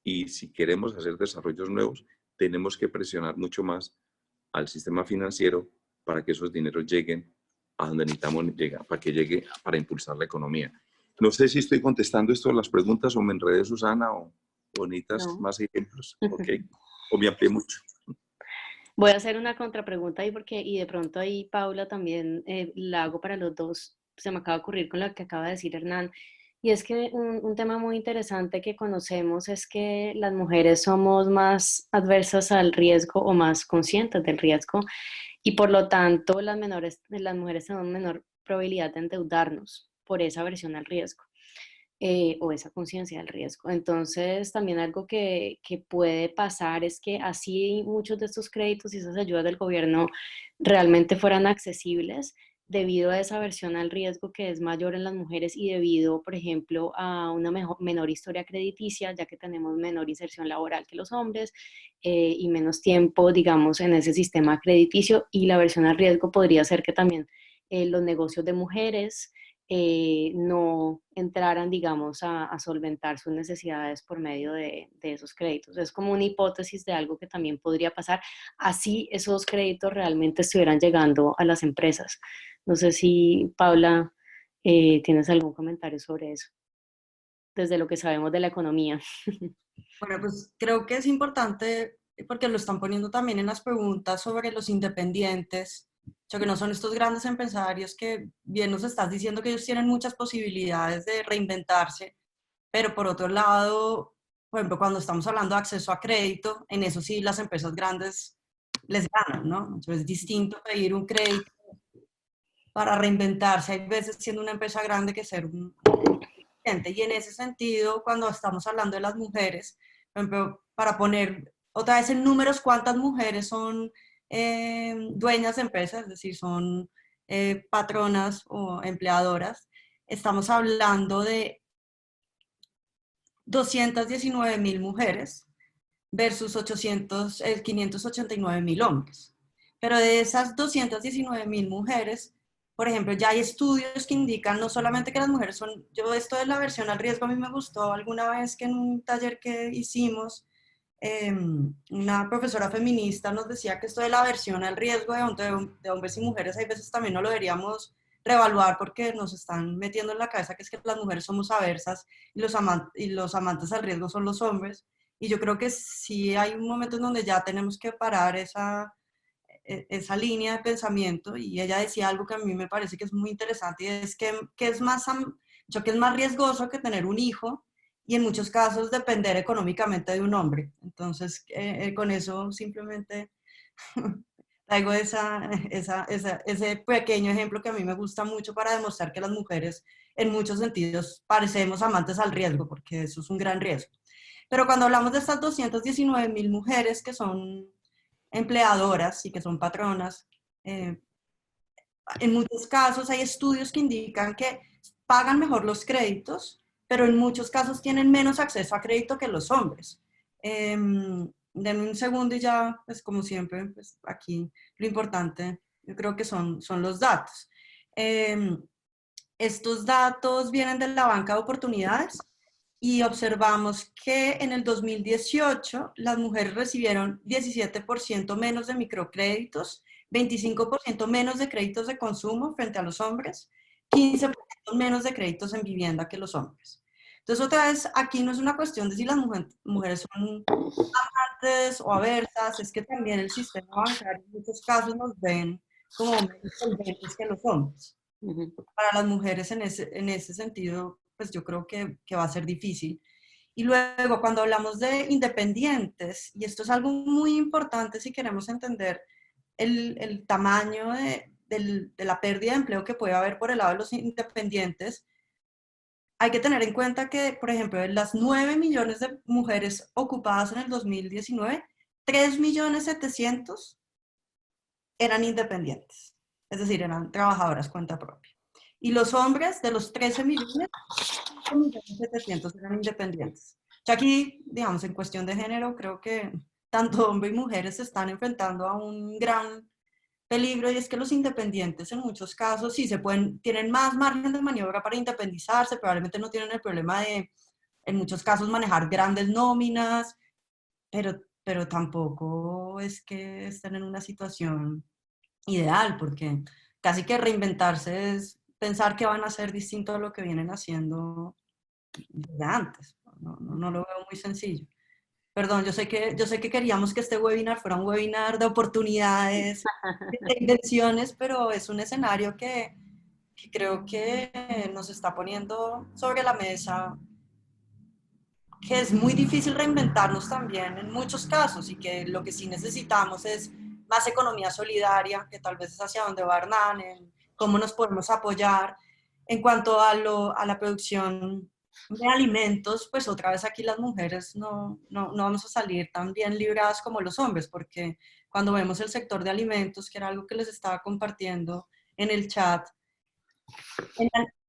y si queremos hacer desarrollos nuevos, tenemos que presionar mucho más al sistema financiero para que esos dineros lleguen a donde necesitamos llegar, para impulsar la economía. No sé si estoy contestando esto a las preguntas o me enredé, Susana, o necesitas más ejemplos. Okay. O me amplié mucho. Voy a hacer una contrapregunta ahí y de pronto ahí Paula también la hago para los dos. Se me acaba de ocurrir con lo que acaba de decir Hernán. Y es que un tema muy interesante que conocemos es que las mujeres somos más adversas al riesgo o más conscientes del riesgo y por lo tanto las mujeres tenemos menor probabilidad de endeudarnos por esa aversión al riesgo. O esa conciencia del riesgo. Entonces, también algo que puede pasar es que así muchos de estos créditos y esas ayudas del gobierno realmente fueran accesibles debido a esa aversión al riesgo que es mayor en las mujeres y debido, por ejemplo, a una menor historia crediticia, ya que tenemos menor inserción laboral que los hombres y menos tiempo, digamos, en ese sistema crediticio, y la aversión al riesgo podría ser que también los negocios de mujeres no entraran, digamos, a solventar sus necesidades por medio de esos créditos. Es como una hipótesis de algo que también podría pasar, así esos créditos realmente estuvieran llegando a las empresas. No sé si, Paula, tienes algún comentario sobre eso, desde lo que sabemos de la economía. Bueno, pues creo que es importante, porque lo están poniendo también en las preguntas sobre los independientes, o sea, que no son estos grandes empresarios que bien nos estás diciendo que ellos tienen muchas posibilidades de reinventarse, pero por otro lado, por ejemplo, cuando estamos hablando de acceso a crédito, en eso sí las empresas grandes les ganan, ¿no? Entonces es distinto pedir un crédito para reinventarse, hay veces siendo una empresa grande que ser un cliente. Y en ese sentido, cuando estamos hablando de las mujeres, por ejemplo, para poner otra vez en números cuántas mujeres son dueñas de empresas, es decir, son patronas o empleadoras, estamos hablando de 219.000 mujeres versus 589.000 hombres. Pero de esas 219.000 mujeres, por ejemplo, ya hay estudios que indican no solamente que las mujeres son, yo esto de la aversión al riesgo a mí me gustó alguna vez que en un taller que hicimos, una profesora feminista nos decía que esto de la aversión al riesgo de hombres y mujeres, hay veces también no lo deberíamos reevaluar porque nos están metiendo en la cabeza que es que las mujeres somos aversas y los amantes al riesgo son los hombres. Y yo creo que sí hay un momento en donde ya tenemos que parar esa línea de pensamiento, y ella decía algo que a mí me parece que es muy interesante, y es que es más riesgoso que tener un hijo y en muchos casos depender económicamente de un hombre. Entonces, con eso simplemente traigo ese pequeño ejemplo que a mí me gusta mucho para demostrar que las mujeres en muchos sentidos parecemos amantes al riesgo, porque eso es un gran riesgo. Pero cuando hablamos de estas 219.000 mujeres que son empleadoras y que son patronas, en muchos casos hay estudios que indican que pagan mejor los créditos, pero en muchos casos tienen menos acceso a crédito que los hombres. Denme un segundo y ya, pues como siempre, pues aquí lo importante yo creo que son los datos. Estos datos vienen de la banca de oportunidades y observamos que en el 2018 las mujeres recibieron 17% menos de microcréditos, 25% menos de créditos de consumo frente a los hombres, 15% menos de créditos en vivienda que los hombres. Entonces, otra vez, aquí no es una cuestión de si las mujeres son amantes o aversas, es que también el sistema bancario en muchos casos nos ven como menos solventes que los hombres. Para las mujeres en ese sentido, pues yo creo que va a ser difícil. Y luego, cuando hablamos de independientes, y esto es algo muy importante si queremos entender el tamaño de la pérdida de empleo que puede haber por el lado de los independientes, hay que tener en cuenta que, por ejemplo, de las 9 millones de mujeres ocupadas en el 2019, 3.700.000 eran independientes, es decir, eran trabajadoras cuenta propia. Y los hombres, de los 13 millones, 5.700.000 eran independientes. Ya aquí, digamos, en cuestión de género, creo que tanto hombres y mujeres se están enfrentando a un gran peligro, y es que los independientes en muchos casos sí tienen más margen de maniobra para independizarse, probablemente no tienen el problema de, en muchos casos, manejar grandes nóminas, pero tampoco es que estén en una situación ideal, porque casi que reinventarse es pensar que van a ser distinto a lo que vienen haciendo desde antes. No lo veo muy sencillo. Perdón, yo sé que queríamos que este webinar fuera un webinar de oportunidades, de invenciones, pero es un escenario que creo que nos está poniendo sobre la mesa, que es muy difícil reinventarnos también en muchos casos, y que lo que sí necesitamos es más economía solidaria, que tal vez es hacia donde va Hernán, en cómo nos podemos apoyar. En cuanto a la producción de alimentos, pues otra vez aquí las mujeres no vamos a salir tan bien libradas como los hombres, porque cuando vemos el sector de alimentos, que era algo que les estaba compartiendo en el chat,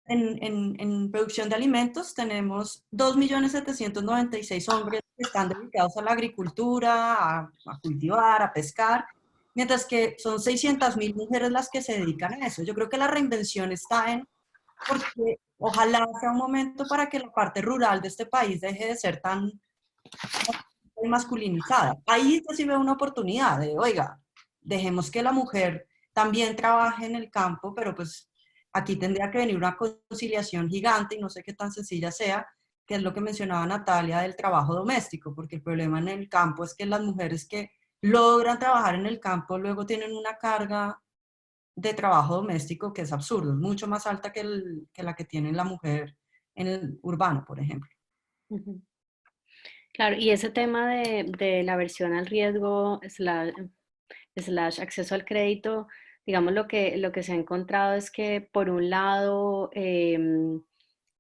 en producción de alimentos tenemos 2.796.000 hombres que están dedicados a la agricultura, a cultivar, a pescar, mientras que son 600.000 mujeres las que se dedican a eso. Yo creo que la reinvención está porque ojalá sea un momento para que la parte rural de este país deje de ser tan masculinizada. Ahí sí veo una oportunidad de, oiga, dejemos que la mujer también trabaje en el campo, pero pues aquí tendría que venir una conciliación gigante, y no sé qué tan sencilla sea, que es lo que mencionaba Natalia del trabajo doméstico, porque el problema en el campo es que las mujeres que logran trabajar en el campo luego tienen una carga de trabajo doméstico que es absurdo, es mucho más alta que la que tiene la mujer en el urbano, por ejemplo. Claro, y ese tema de la aversión al riesgo slash acceso al crédito Digamos, lo que se ha encontrado es que, por un lado,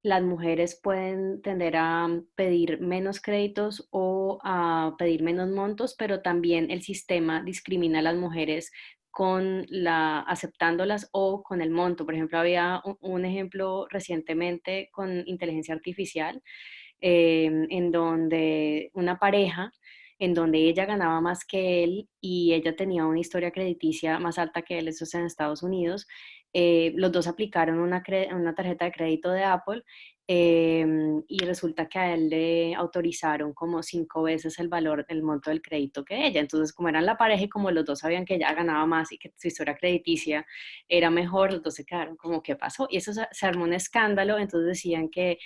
las mujeres pueden tender a pedir menos créditos o a pedir menos montos, pero también el sistema discrimina a las mujeres aceptándolas o con el monto. Por ejemplo, había un ejemplo recientemente con inteligencia artificial, en donde una pareja, en donde ella ganaba más que él y ella tenía una historia crediticia más alta que él, eso es en Estados Unidos. Los dos aplicaron una tarjeta de crédito de Apple, y resulta que a él le autorizaron como 5 veces el valor del monto del crédito que ella. Entonces, como eran la pareja y como los dos sabían que ella ganaba más y que su historia crediticia era mejor, los dos se quedaron como, ¿qué pasó? Y eso se armó un escándalo. Entonces decían que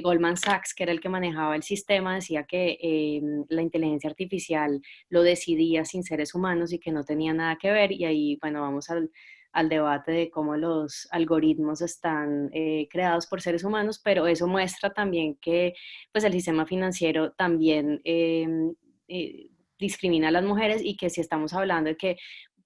Goldman Sachs, que era el que manejaba el sistema, decía que la inteligencia artificial lo decidía sin seres humanos y que no tenía nada que ver. Y ahí, bueno, vamos al debate de cómo los algoritmos están creados por seres humanos, pero eso muestra también que, pues, el sistema financiero también discrimina a las mujeres, y que si estamos hablando de que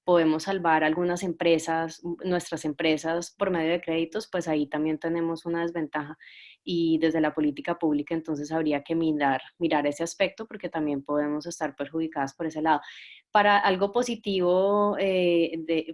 podemos salvar algunas empresas, nuestras empresas, por medio de créditos, pues ahí también tenemos una desventaja, y desde la política pública entonces habría que mirar ese aspecto, porque también podemos estar perjudicadas por ese lado. Para algo positivo,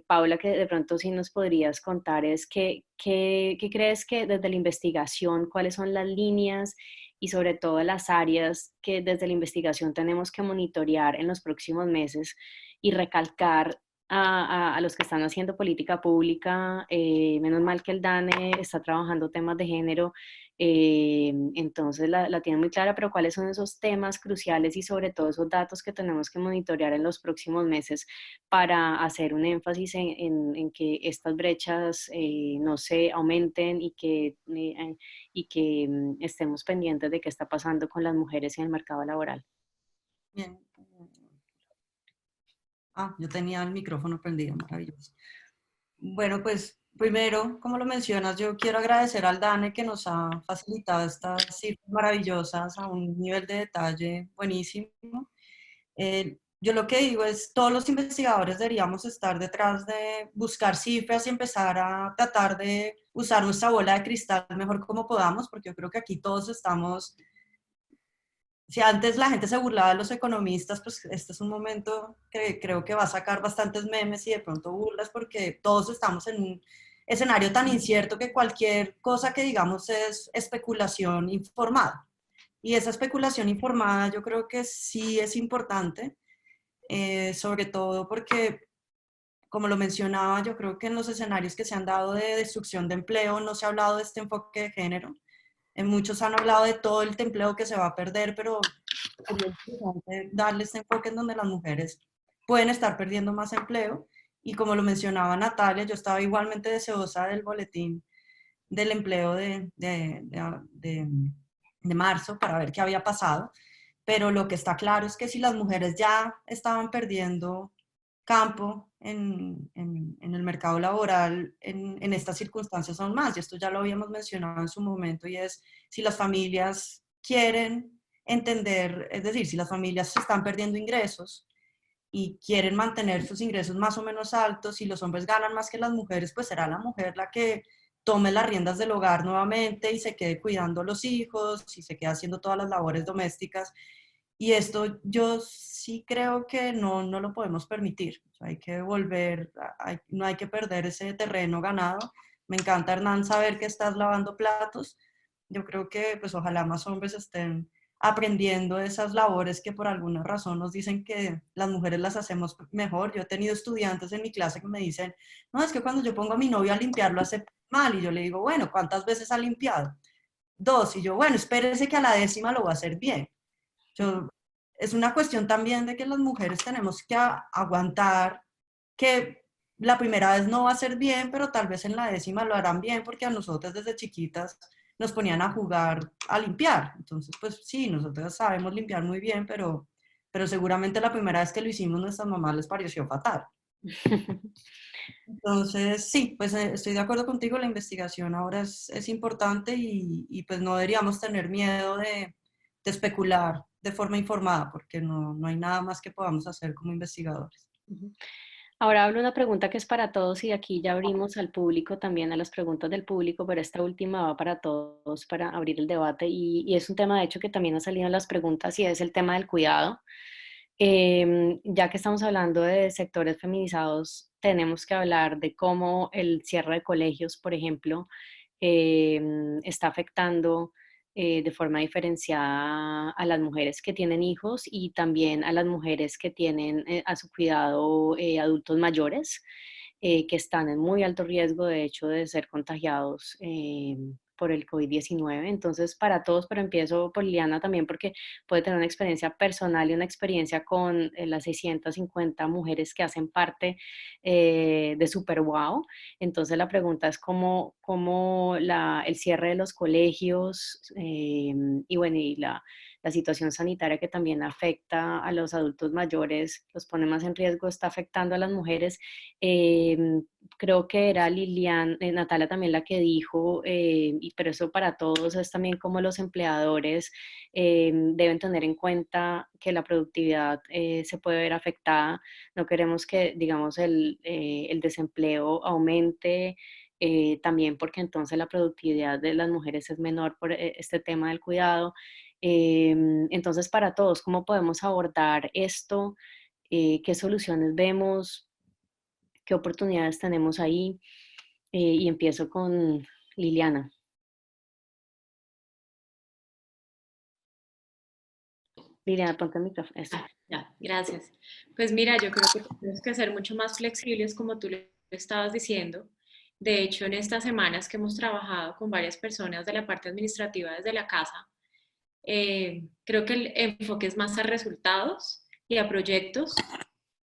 Paula, que de pronto sí nos podrías contar, es qué crees que desde la investigación, cuáles son las líneas y sobre todo las áreas que desde la investigación tenemos que monitorear en los próximos meses y recalcar a los que están haciendo política pública. Menos mal que el DANE está trabajando temas de género, entonces la tiene muy clara, pero ¿cuáles son esos temas cruciales y sobre todo esos datos que tenemos que monitorear en los próximos meses para hacer un énfasis en que estas brechas no se aumenten, y que estemos pendientes de qué está pasando con las mujeres en el mercado laboral? Bien. Yo tenía el micrófono prendido, maravilloso. Bueno, pues primero, como lo mencionas, yo quiero agradecer al DANE que nos ha facilitado estas cifras maravillosas a un nivel de detalle buenísimo. Yo lo que digo es, todos los investigadores deberíamos estar detrás de buscar cifras y empezar a tratar de usar nuestra bola de cristal mejor como podamos, porque yo creo que aquí todos estamos. Si antes la gente se burlaba de los economistas, pues este es un momento que creo que va a sacar bastantes memes y de pronto burlas, porque todos estamos en un escenario tan incierto que cualquier cosa que digamos es especulación informada. Y esa especulación informada yo creo que sí es importante, sobre todo porque, como lo mencionaba, yo creo que en los escenarios que se han dado de destrucción de empleo no se ha hablado de este enfoque de género. En muchos han hablado de todo el empleo que se va a perder, pero sería importante darle este enfoque en donde las mujeres pueden estar perdiendo más empleo. Y como lo mencionaba Natalia, yo estaba igualmente deseosa del boletín del empleo de marzo para ver qué había pasado, pero lo que está claro es que si las mujeres ya estaban perdiendo campo en el mercado laboral, en estas circunstancias aún más, y esto ya lo habíamos mencionado en su momento, y es si las familias quieren entender, es decir, si las familias están perdiendo ingresos y quieren mantener sus ingresos más o menos altos, y los hombres ganan más que las mujeres, pues será la mujer la que tome las riendas del hogar nuevamente y se quede cuidando a los hijos y se quede haciendo todas las labores domésticas. Y esto yo sí creo que no lo podemos permitir. O sea, hay que volver, no hay que perder ese terreno ganado. Me encanta, Hernán, saber que estás lavando platos. Yo creo que pues ojalá más hombres estén aprendiendo esas labores que por alguna razón nos dicen que las mujeres las hacemos mejor. Yo he tenido estudiantes en mi clase que me dicen, no, es que cuando yo pongo a mi novio a limpiar lo hace mal. Y yo le digo, bueno, ¿cuántas veces ha limpiado? 2. Y yo, bueno, espérese que a la 10ª lo va a hacer bien. Es una cuestión también de que las mujeres tenemos que aguantar que la primera vez no va a ser bien, pero tal vez en la 10ª lo harán bien, porque a nosotras desde chiquitas nos ponían a jugar, a limpiar. Entonces, pues sí, nosotras sabemos limpiar muy bien, pero seguramente la primera vez que lo hicimos nuestras mamás les pareció fatal. Entonces, sí, pues estoy de acuerdo contigo, la investigación ahora es importante y pues no deberíamos tener miedo de especular de forma informada, porque no hay nada más que podamos hacer como investigadores. Ahora hablo una pregunta que es para todos y aquí ya abrimos al público también, a las preguntas del público, pero esta última va para todos, para abrir el debate y es un tema de hecho que también ha salido en las preguntas y es el tema del cuidado. Ya que estamos hablando de sectores feminizados, tenemos que hablar de cómo el cierre de colegios, por ejemplo, está afectando de forma diferenciada a las mujeres que tienen hijos y también a las mujeres que tienen a su cuidado adultos mayores que están en muy alto riesgo, de hecho, de ser contagiados por el COVID-19. Entonces, para todos, pero empiezo por Liliana también, porque puede tener una experiencia personal y una experiencia con las 650 mujeres que hacen parte de Super Wow. Entonces, la pregunta es cómo el cierre de los colegios y bueno, y la situación sanitaria que también afecta a los adultos mayores, los pone más en riesgo, está afectando a las mujeres. Creo que era Lilian, Natalia también la que dijo, pero eso para todos es también como los empleadores deben tener en cuenta que la productividad se puede ver afectada. No queremos que, digamos, el desempleo aumente. También porque entonces la productividad de las mujeres es menor por este tema del cuidado. Entonces, para todos, ¿cómo podemos abordar esto? ¿Qué soluciones vemos? ¿Qué oportunidades tenemos ahí? Y empiezo con Liliana. Liliana, ponte el micrófono. Eso. Ya, gracias. Pues mira, yo creo que tenemos que ser mucho más flexibles, como tú lo estabas diciendo. De hecho, en estas semanas que hemos trabajado con varias personas de la parte administrativa desde la casa, creo que el enfoque es más a resultados y a proyectos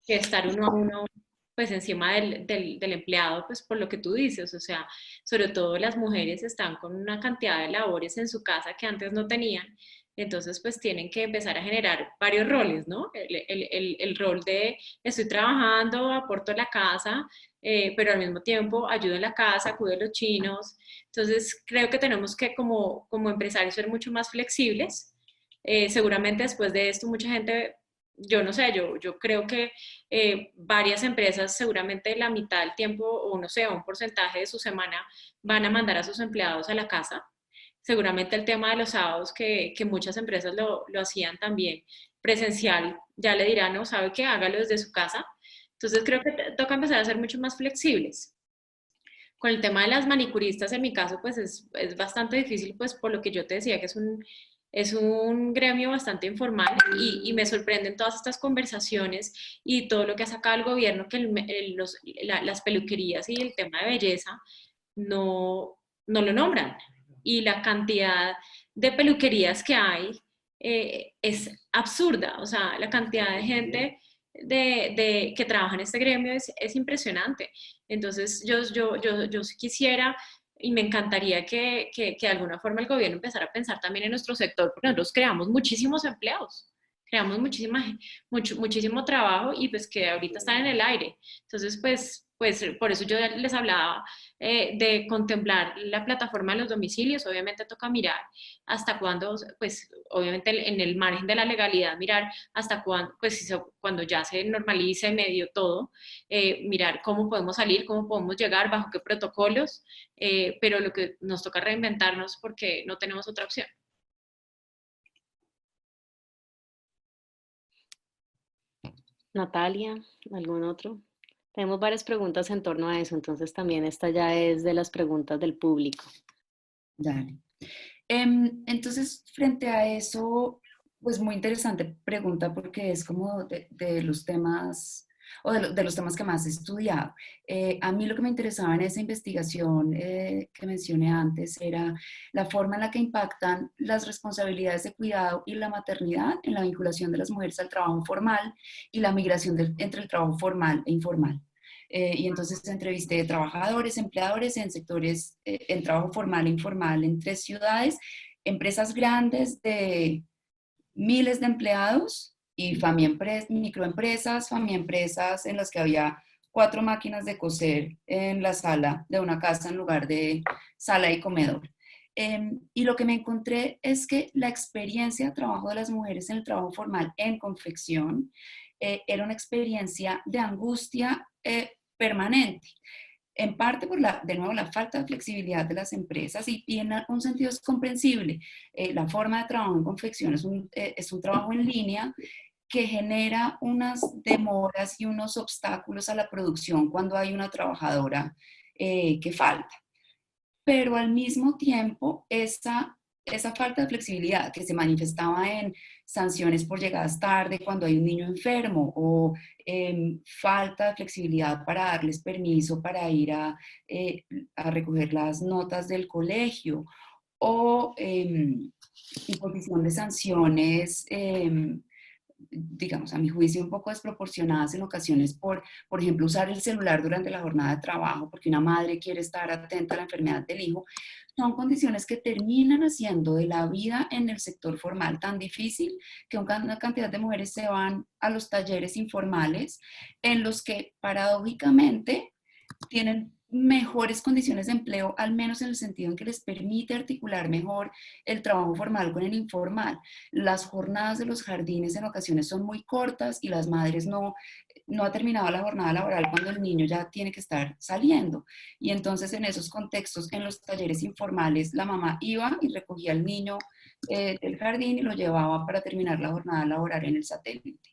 que estar uno a uno pues encima del empleado, pues por lo que tú dices, o sea, sobre todo las mujeres están con una cantidad de labores en su casa que antes no tenían, entonces pues tienen que empezar a generar varios roles, ¿no? El rol de estoy trabajando, aporto a la casa, pero al mismo tiempo ayudo en la casa, cuido de los chinos, entonces creo que tenemos que como empresarios ser mucho más flexibles. Seguramente después de esto mucha gente, yo no sé, yo creo que varias empresas seguramente la mitad del tiempo o no sé, un porcentaje de su semana van a mandar a sus empleados a la casa. Seguramente el tema de los sábados que muchas empresas lo hacían también presencial, ya le dirán, no, sabe que hágalo desde su casa. Entonces creo que toca empezar a ser mucho más flexibles. Con el tema de las manicuristas, en mi caso, pues es bastante difícil, pues por lo que yo te decía, que es un gremio bastante informal y me sorprenden todas estas conversaciones y todo lo que ha sacado el gobierno, que las peluquerías y el tema de belleza no lo nombran. Y la cantidad de peluquerías que hay es absurda, o sea, la cantidad de gente que trabaja en este gremio es impresionante. Entonces, yo sí quisiera y me encantaría que de alguna forma el gobierno empezara a pensar también en nuestro sector, porque nosotros creamos muchísimos empleos, creamos muchísimo trabajo y pues que ahorita están en el aire. Entonces, pues por eso yo les hablaba de contemplar la plataforma de los domicilios. Obviamente toca mirar hasta cuándo, pues obviamente en el margen de la legalidad, mirar hasta cuándo, pues cuando ya se normalice medio todo, mirar cómo podemos salir, cómo podemos llegar, bajo qué protocolos, pero lo que nos toca reinventarnos porque no tenemos otra opción. Natalia, ¿algún otro? Tenemos varias preguntas en torno a eso, entonces también esta ya es de las preguntas del público. Dale. Entonces, frente a eso, pues muy interesante pregunta porque es como de los temas o de los temas que más he estudiado. A mí lo que me interesaba en esa investigación que mencioné antes era la forma en la que impactan las responsabilidades de cuidado y la maternidad en la vinculación de las mujeres al trabajo formal y la migración entre el trabajo formal e informal. Y entonces entrevisté trabajadores, empleadores en sectores, en trabajo formal e informal en 3 ciudades, empresas grandes de miles de empleados y microempresas, famiempresas en las que había 4 máquinas de coser en la sala de una casa en lugar de sala y comedor. Y lo que me encontré es que la experiencia de trabajo de las mujeres en el trabajo formal en confección era una experiencia de angustia permanente. En parte por, de nuevo, la falta de flexibilidad de las empresas y en un sentido es comprensible. La forma de trabajo en confección es un trabajo en línea que genera unas demoras y unos obstáculos a la producción cuando hay una trabajadora que falta. Pero al mismo tiempo, esa falta de flexibilidad que se manifestaba en sanciones por llegadas tarde cuando hay un niño enfermo o falta de flexibilidad para darles permiso para ir a recoger las notas del colegio o imposición de sanciones digamos, a mi juicio, un poco desproporcionadas en ocasiones por ejemplo, usar el celular durante la jornada de trabajo porque una madre quiere estar atenta a la enfermedad del hijo, son condiciones que terminan haciendo de la vida en el sector formal tan difícil que una cantidad de mujeres se van a los talleres informales en los que paradójicamente tienen mejores condiciones de empleo, al menos en el sentido en que les permite articular mejor el trabajo formal con el informal. Las jornadas de los jardines en ocasiones son muy cortas y las madres no ha terminado la jornada laboral cuando el niño ya tiene que estar saliendo. Y entonces en esos contextos, en los talleres informales, la mamá iba y recogía al niño del jardín y lo llevaba para terminar la jornada laboral en el satélite.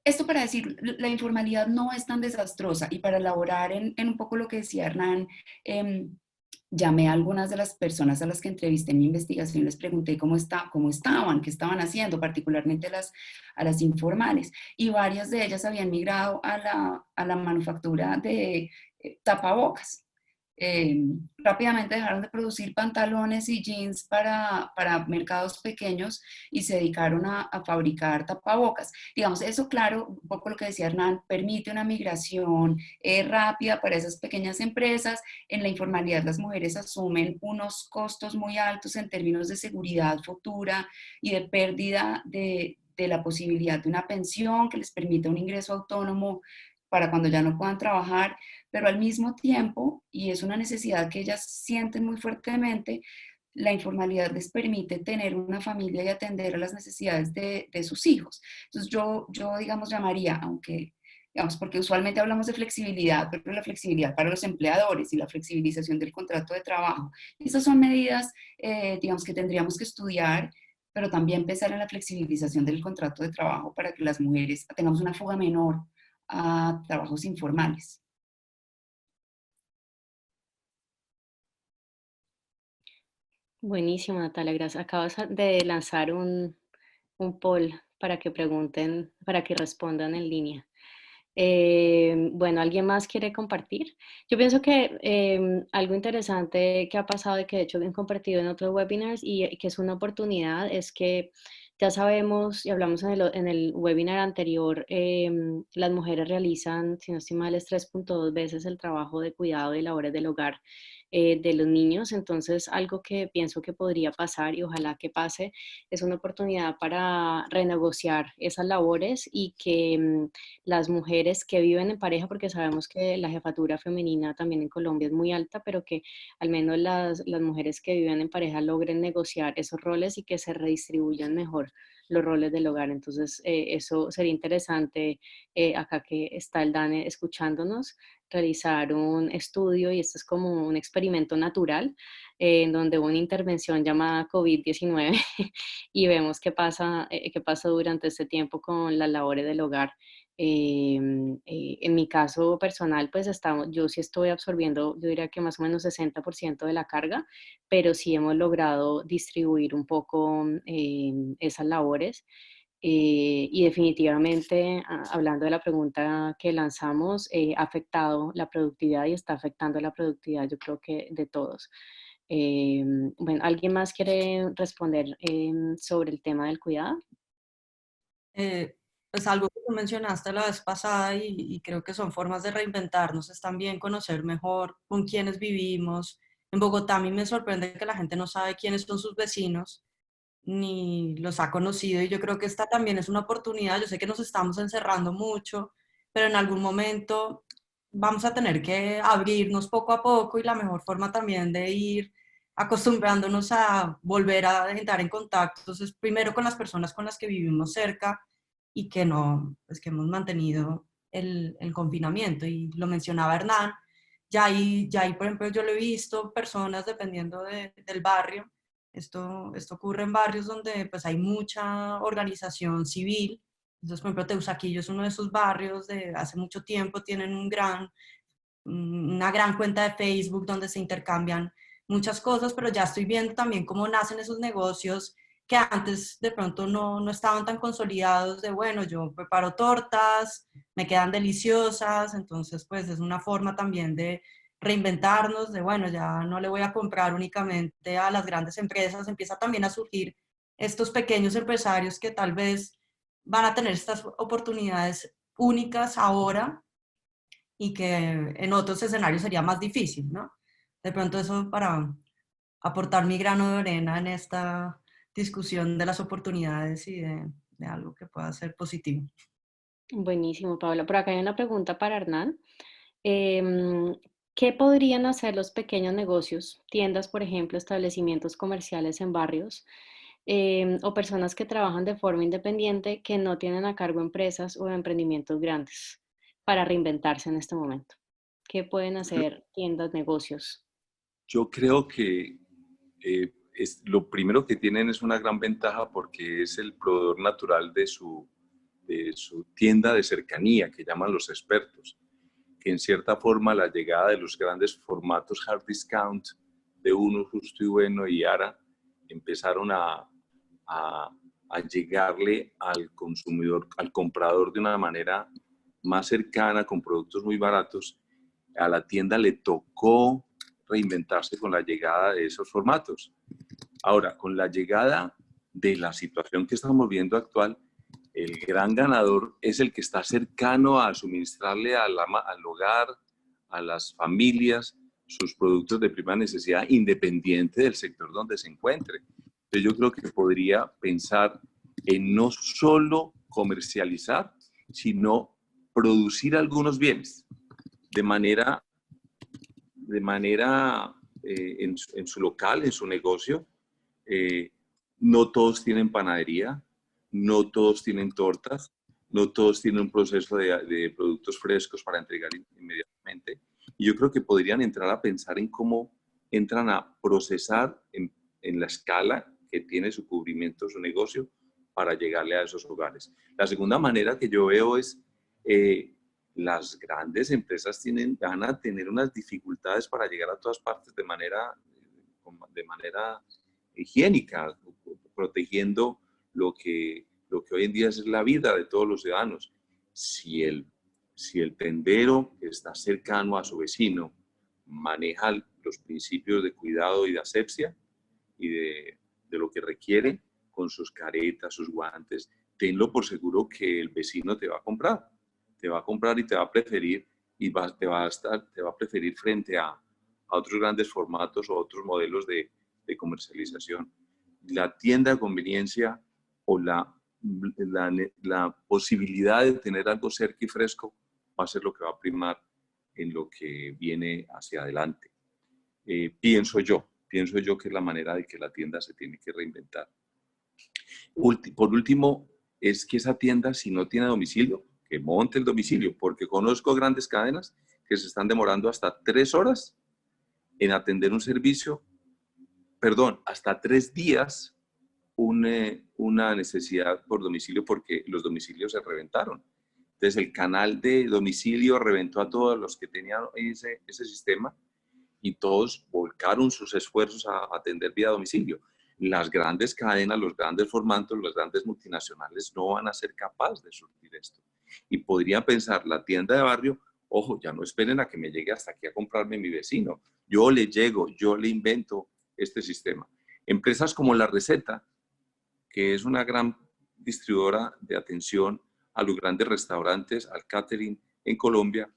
Esto para decir, la informalidad no es tan desastrosa y para elaborar en un poco lo que decía Hernán, llamé a algunas de las personas a las que entrevisté en mi investigación, les pregunté cómo estaban, qué estaban haciendo, particularmente a las informales, y varias de ellas habían migrado a la manufactura de tapabocas. Rápidamente dejaron de producir pantalones y jeans para mercados pequeños y se dedicaron a fabricar tapabocas. Digamos, eso claro, un poco lo que decía Hernán, permite una migración rápida para esas pequeñas empresas. En la informalidad las mujeres asumen unos costos muy altos en términos de seguridad futura y de pérdida de la posibilidad de una pensión que les permita un ingreso autónomo para cuando ya no puedan trabajar, pero al mismo tiempo, y es una necesidad que ellas sienten muy fuertemente, la informalidad les permite tener una familia y atender a las necesidades de sus hijos. Entonces yo digamos, llamaría, aunque, digamos, porque usualmente hablamos de flexibilidad, pero la flexibilidad para los empleadores y la flexibilización del contrato de trabajo, esas son medidas, digamos, que tendríamos que estudiar, pero también pensar en la flexibilización del contrato de trabajo para que las mujeres tengamos una fuga menor a trabajos informales. Buenísimo, Natalia, gracias. Acabas de lanzar un poll para que pregunten, para que respondan en línea. Bueno, ¿alguien más quiere compartir? Yo pienso que algo interesante que ha pasado y que de hecho he compartido en otros webinars y que es una oportunidad es que ya sabemos y hablamos en el webinar anterior, las mujeres realizan, si no estoy mal, es 3.2 veces el trabajo de cuidado y labores del hogar de los niños. Entonces, algo que pienso que podría pasar y ojalá que pase es una oportunidad para renegociar esas labores y que las mujeres que viven en pareja, porque sabemos que la jefatura femenina también en Colombia es muy alta, pero que al menos las mujeres que viven en pareja logren negociar esos roles y que se redistribuyan mejor los roles del hogar. Entonces, eso sería interesante, acá que está el DANE escuchándonos, realizar un estudio, y esto es como un experimento natural, en donde hubo una intervención llamada COVID-19 y vemos qué pasa durante este tiempo con las labores del hogar. En mi caso personal, pues yo sí estoy absorbiendo, yo diría que más o menos 60% de la carga, pero sí hemos logrado distribuir un poco esas labores. Y definitivamente, hablando de la pregunta que lanzamos, ha afectado la productividad y está afectando la productividad, yo creo que de todos. Bueno, ¿alguien más quiere responder sobre el tema del cuidado? Pues algo que tú mencionaste la vez pasada y creo que son formas de reinventarnos, es también conocer mejor con quiénes vivimos. En Bogotá a mí me sorprende que la gente no sabe quiénes son sus vecinos, ni los ha conocido, y yo creo que esta también es una oportunidad. Yo sé que nos estamos encerrando mucho, pero en algún momento vamos a tener que abrirnos poco a poco, y la mejor forma también de ir acostumbrándonos a volver a entrar en contacto es primero con las personas con las que vivimos cerca y que no, pues que hemos mantenido el confinamiento. Y lo mencionaba Hernán, ya hay, por ejemplo, yo lo he visto, personas dependiendo del barrio. Esto ocurre en barrios donde pues hay mucha organización civil. Entonces, por ejemplo, Teusaquillo es uno de esos barrios de hace mucho tiempo, tienen una gran cuenta de Facebook donde se intercambian muchas cosas, pero ya estoy viendo también cómo nacen esos negocios que antes de pronto no estaban tan consolidados de, bueno, yo preparo tortas, me quedan deliciosas, entonces pues es una forma también de reinventarnos, de bueno, ya no le voy a comprar únicamente a las grandes empresas, empieza también a surgir estos pequeños empresarios que tal vez van a tener estas oportunidades únicas ahora y que en otros escenarios sería más difícil, ¿no? De pronto eso para aportar mi grano de arena en esta discusión de las oportunidades y de algo que pueda ser positivo. Buenísimo, Paula. Por acá hay una pregunta para Hernán. Em, ¿Qué podrían hacer los pequeños negocios, tiendas, por ejemplo, establecimientos comerciales en barrios, o personas que trabajan de forma independiente que no tienen a cargo empresas o emprendimientos grandes para reinventarse en este momento? ¿Qué pueden hacer tiendas, negocios? Yo creo que lo primero que tienen es una gran ventaja porque es el proveedor natural de su tienda de cercanía, que llaman los expertos, que en cierta forma la llegada de los grandes formatos hard discount de Uno, Justo y Bueno y Ara empezaron a llegarle al consumidor, al comprador de una manera más cercana, con productos muy baratos. A la tienda le tocó reinventarse con la llegada de esos formatos. Ahora, con la llegada de la situación que estamos viendo actual, el gran ganador es el que está cercano a suministrarle al hogar, a las familias, sus productos de primera necesidad, independiente del sector donde se encuentre. Entonces yo creo que podría pensar en no solo comercializar, sino producir algunos bienes de manera en su local, en su negocio. No todos tienen panadería, no todos tienen tortas, no todos tienen un proceso de productos frescos para entregar inmediatamente. Y yo creo que podrían entrar a pensar en cómo entran a procesar en la escala que tiene su cubrimiento, su negocio, para llegarle a esos hogares. La segunda manera que yo veo es las grandes empresas van a tener unas dificultades para llegar a todas partes de manera higiénica, protegiendo lo que hoy en día es la vida de todos los ciudadanos. Si el tendero que está cercano a su vecino maneja los principios de cuidado y de asepsia y de lo que requiere, con sus caretas, sus guantes, tenlo por seguro que el vecino te va a comprar y te va a preferir te va a preferir frente a otros grandes formatos o otros modelos de comercialización. La tienda de conveniencia o la posibilidad de tener algo cerca y fresco va a ser lo que va a primar en lo que viene hacia adelante. Pienso yo que es la manera de que la tienda se tiene que reinventar. Por último, es que esa tienda, si no tiene domicilio, que monte el domicilio, porque conozco grandes cadenas que se están demorando hasta 3 horas en atender un servicio, hasta 3 días una necesidad por domicilio porque los domicilios se reventaron. Entonces el canal de domicilio reventó a todos los que tenían ese sistema y todos volcaron sus esfuerzos a atender vía domicilio. Las grandes cadenas, los grandes formatos, las grandes multinacionales no van a ser capaces de surtir esto. Y podrían pensar, la tienda de barrio, ojo, ya no esperen a que me llegue hasta aquí a comprarme mi vecino. Yo le llego, yo le invento este sistema. Empresas como La Receta, que es una gran distribuidora de atención a los grandes restaurantes, al catering en Colombia,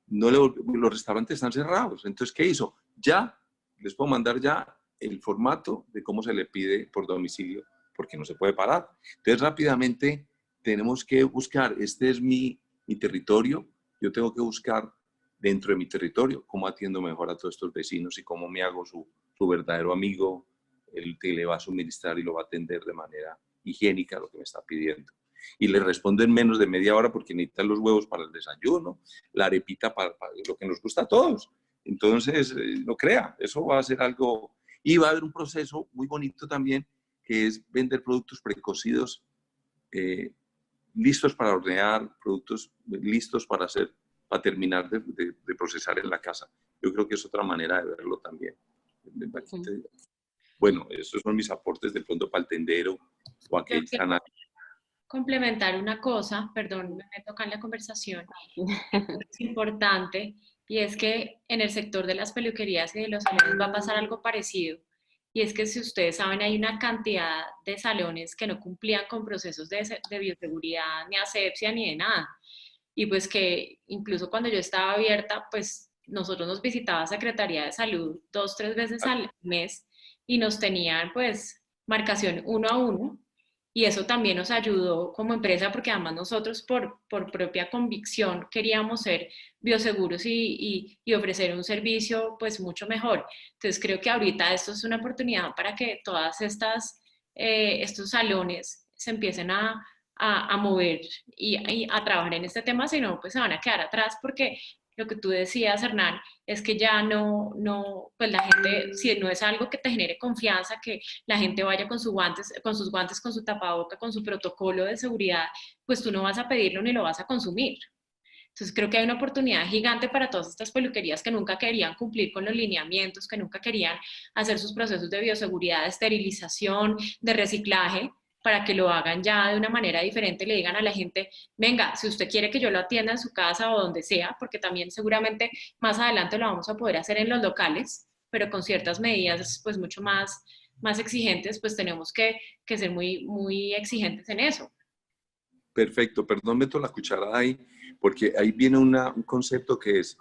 los restaurantes están cerrados. Entonces, ¿qué hizo? Ya, les puedo mandar ya el formato de cómo se le pide por domicilio, porque no se puede parar. Entonces, rápidamente tenemos que buscar, este es mi territorio, yo tengo que buscar dentro de mi territorio cómo atiendo mejor a todos estos vecinos y cómo me hago su verdadero amigo, el que le va a suministrar y lo va a atender de manera higiénica lo que me está pidiendo. y les respondo en menos de media hora porque necesitan los huevos para el desayuno, la arepita para lo que nos gusta a todos. Entonces, no crea, eso va a ser algo, y va a haber un proceso muy bonito también, que es vender productos precocidos, listos para hornear, productos listos para hacer, para terminar de procesar en la casa. Yo creo que es otra manera de verlo también. Bueno, esos son mis aportes de pronto para el tendero o aquel canal. Complementar una cosa, perdón, me toca en la conversación, es importante, y es que en el sector de las peluquerías y de los salones va a pasar algo parecido, y es que si ustedes saben hay una cantidad de salones que no cumplían con procesos de bioseguridad, ni asepsia, ni de nada, y pues que incluso cuando yo estaba abierta, pues nosotros nos visitaba Secretaría de Salud 2, 3 veces al mes, y nos tenían pues marcación 1 a 1, y eso también nos ayudó como empresa porque además nosotros por propia convicción queríamos ser bioseguros y ofrecer un servicio pues mucho mejor. Entonces creo que ahorita esto es una oportunidad para que todas estos salones se empiecen a mover y a trabajar en este tema, si no pues se van a quedar atrás porque lo que tú decías, Hernán, es que ya pues la gente, si no es algo que te genere confianza, que la gente vaya con sus guantes, con su tapaboca, con su protocolo de seguridad, pues tú no vas a pedirlo ni lo vas a consumir. Entonces creo que hay una oportunidad gigante para todas estas peluquerías que nunca querían cumplir con los lineamientos, que nunca querían hacer sus procesos de bioseguridad, de esterilización, de reciclaje, para que lo hagan ya de una manera diferente y le digan a la gente, venga, si usted quiere que yo lo atienda en su casa o donde sea, porque también seguramente más adelante lo vamos a poder hacer en los locales, pero con ciertas medidas pues mucho más exigentes, pues tenemos que ser muy exigentes en eso. Perfecto, perdón, meto la cucharada ahí, porque ahí viene un concepto que es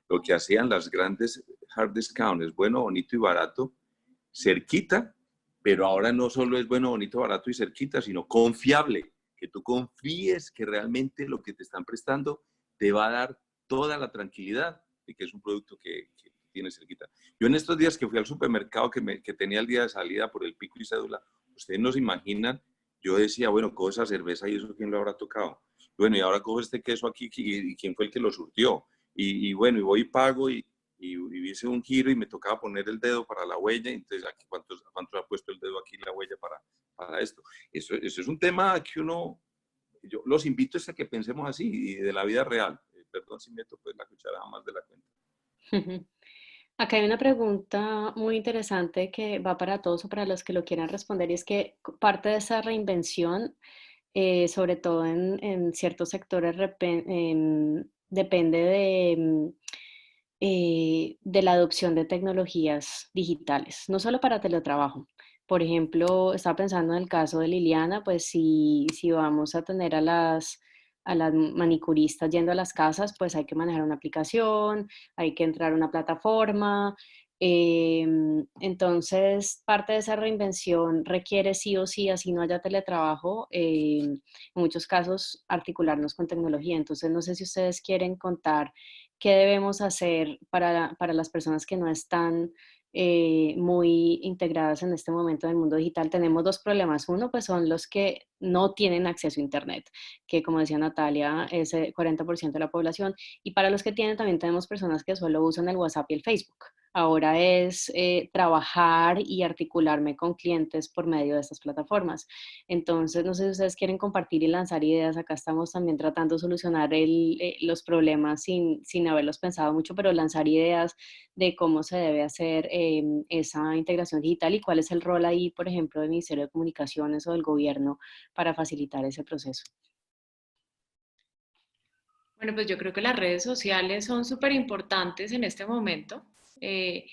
lo que hacían las grandes hard discounts, bueno, bonito y barato, cerquita, pero ahora no solo es bueno, bonito, barato y cerquita, sino confiable, que tú confíes que realmente lo que te están prestando te va a dar toda la tranquilidad de que es un producto que tienes cerquita. Yo en estos días que fui al supermercado que tenía el día de salida por el pico y cédula, ustedes no se imaginan, yo decía, bueno, cojo esa cerveza y eso quién lo habrá tocado. Bueno, y ahora cojo este queso aquí y quién fue el que lo surtió. Y bueno, y voy y pago y hice un giro y me tocaba poner el dedo para la huella, entonces aquí ¿cuántos ha puesto el dedo aquí la huella para esto? Eso es un tema que yo los invito a que pensemos así y de la vida real. Perdón si meto pues la cucharada más de la cuenta. Acá hay una pregunta muy interesante que va para todos o para los que lo quieran responder, y es que parte de esa reinvención, sobre todo en ciertos sectores, depende de la adopción de tecnologías digitales, no solo para teletrabajo. Por ejemplo, estaba pensando en el caso de Liliana, pues si vamos a tener a las manicuristas yendo a las casas, pues hay que manejar una aplicación, hay que entrar a una plataforma. Entonces, parte de esa reinvención requiere sí o sí, así no haya teletrabajo, en muchos casos articularnos con tecnología. Entonces, no sé si ustedes quieren contar qué debemos hacer para las personas que no están muy integradas en este momento en el mundo digital. Tenemos dos problemas. Uno, pues son los que no tienen acceso a Internet, que como decía Natalia, es el 40% de la población. Y para los que tienen, también tenemos personas que solo usan el WhatsApp y el Facebook. Ahora es trabajar y articularme con clientes por medio de estas plataformas. Entonces, no sé si ustedes quieren compartir y lanzar ideas. Acá estamos también tratando de solucionar los problemas sin haberlos pensado mucho, pero lanzar ideas de cómo se debe hacer esa integración digital y cuál es el rol ahí, por ejemplo, del Ministerio de Comunicaciones o del gobierno para facilitar ese proceso. Bueno, pues yo creo que las redes sociales son súper importantes en este momento. De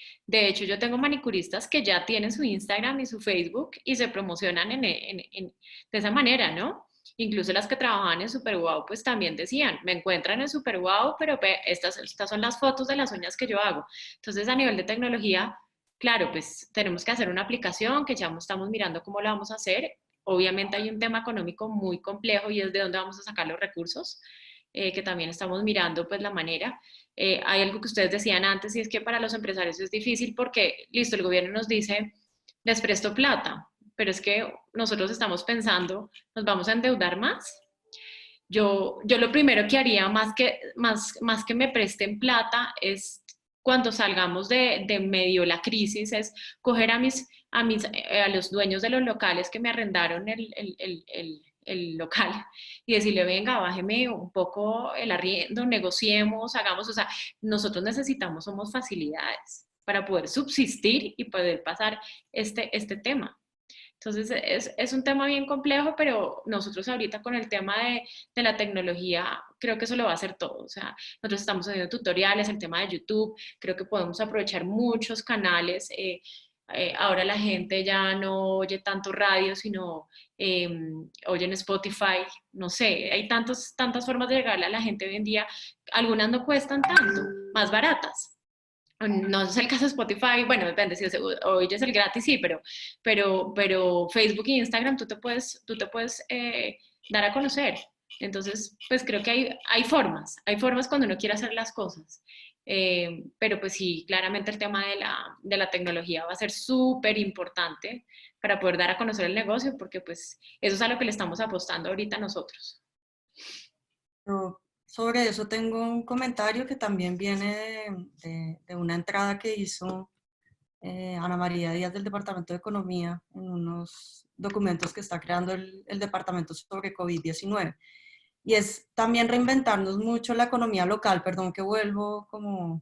hecho, yo tengo manicuristas que ya tienen su Instagram y su Facebook y se promocionan de esa manera, ¿no? Incluso las que trabajaban en Super Wow, pues también decían, me encuentran en Super Wow, pero estas son las fotos de las uñas que yo hago. Entonces, a nivel de tecnología, claro, pues tenemos que hacer una aplicación que ya estamos mirando cómo la vamos a hacer. Obviamente hay un tema económico muy complejo y es de dónde vamos a sacar los recursos, que también estamos mirando pues la manera. Hay algo que ustedes decían antes y es que para los empresarios es difícil porque, listo, el gobierno nos dice, les presto plata, pero es que nosotros estamos pensando, ¿nos vamos a endeudar más? Yo lo primero que haría, más que me presten plata, es cuando salgamos de medio la crisis, es coger a los dueños de los locales que me arrendaron el local y decirle, venga, bájeme un poco el arriendo, negociemos, hagamos, o sea, nosotros necesitamos, somos facilidades para poder subsistir y poder pasar este tema. Entonces es un tema bien complejo, pero nosotros ahorita con el tema de la tecnología, creo que eso lo va a hacer todo. O sea, nosotros estamos haciendo tutoriales, el tema de YouTube, creo que podemos aprovechar muchos canales. Ahora la gente ya no oye tanto radio, sino oyen Spotify, no sé, hay tantas formas de llegarle a la gente hoy en día. Algunas no cuestan tanto, más baratas. No es el caso de Spotify, bueno, depende, si oyes el gratis, sí, pero Facebook e Instagram tú te puedes dar a conocer. Entonces, pues creo que hay formas cuando uno quiere hacer las cosas. Pero pues sí, claramente el tema de la tecnología va a ser súper importante para poder dar a conocer el negocio, porque pues eso es a lo que le estamos apostando ahorita nosotros. Yo sobre eso tengo un comentario que también viene de una entrada que hizo Ana María Díaz del Departamento de Economía en unos documentos que está creando el departamento sobre COVID-19. Y es también reinventarnos mucho la economía local, perdón que vuelvo como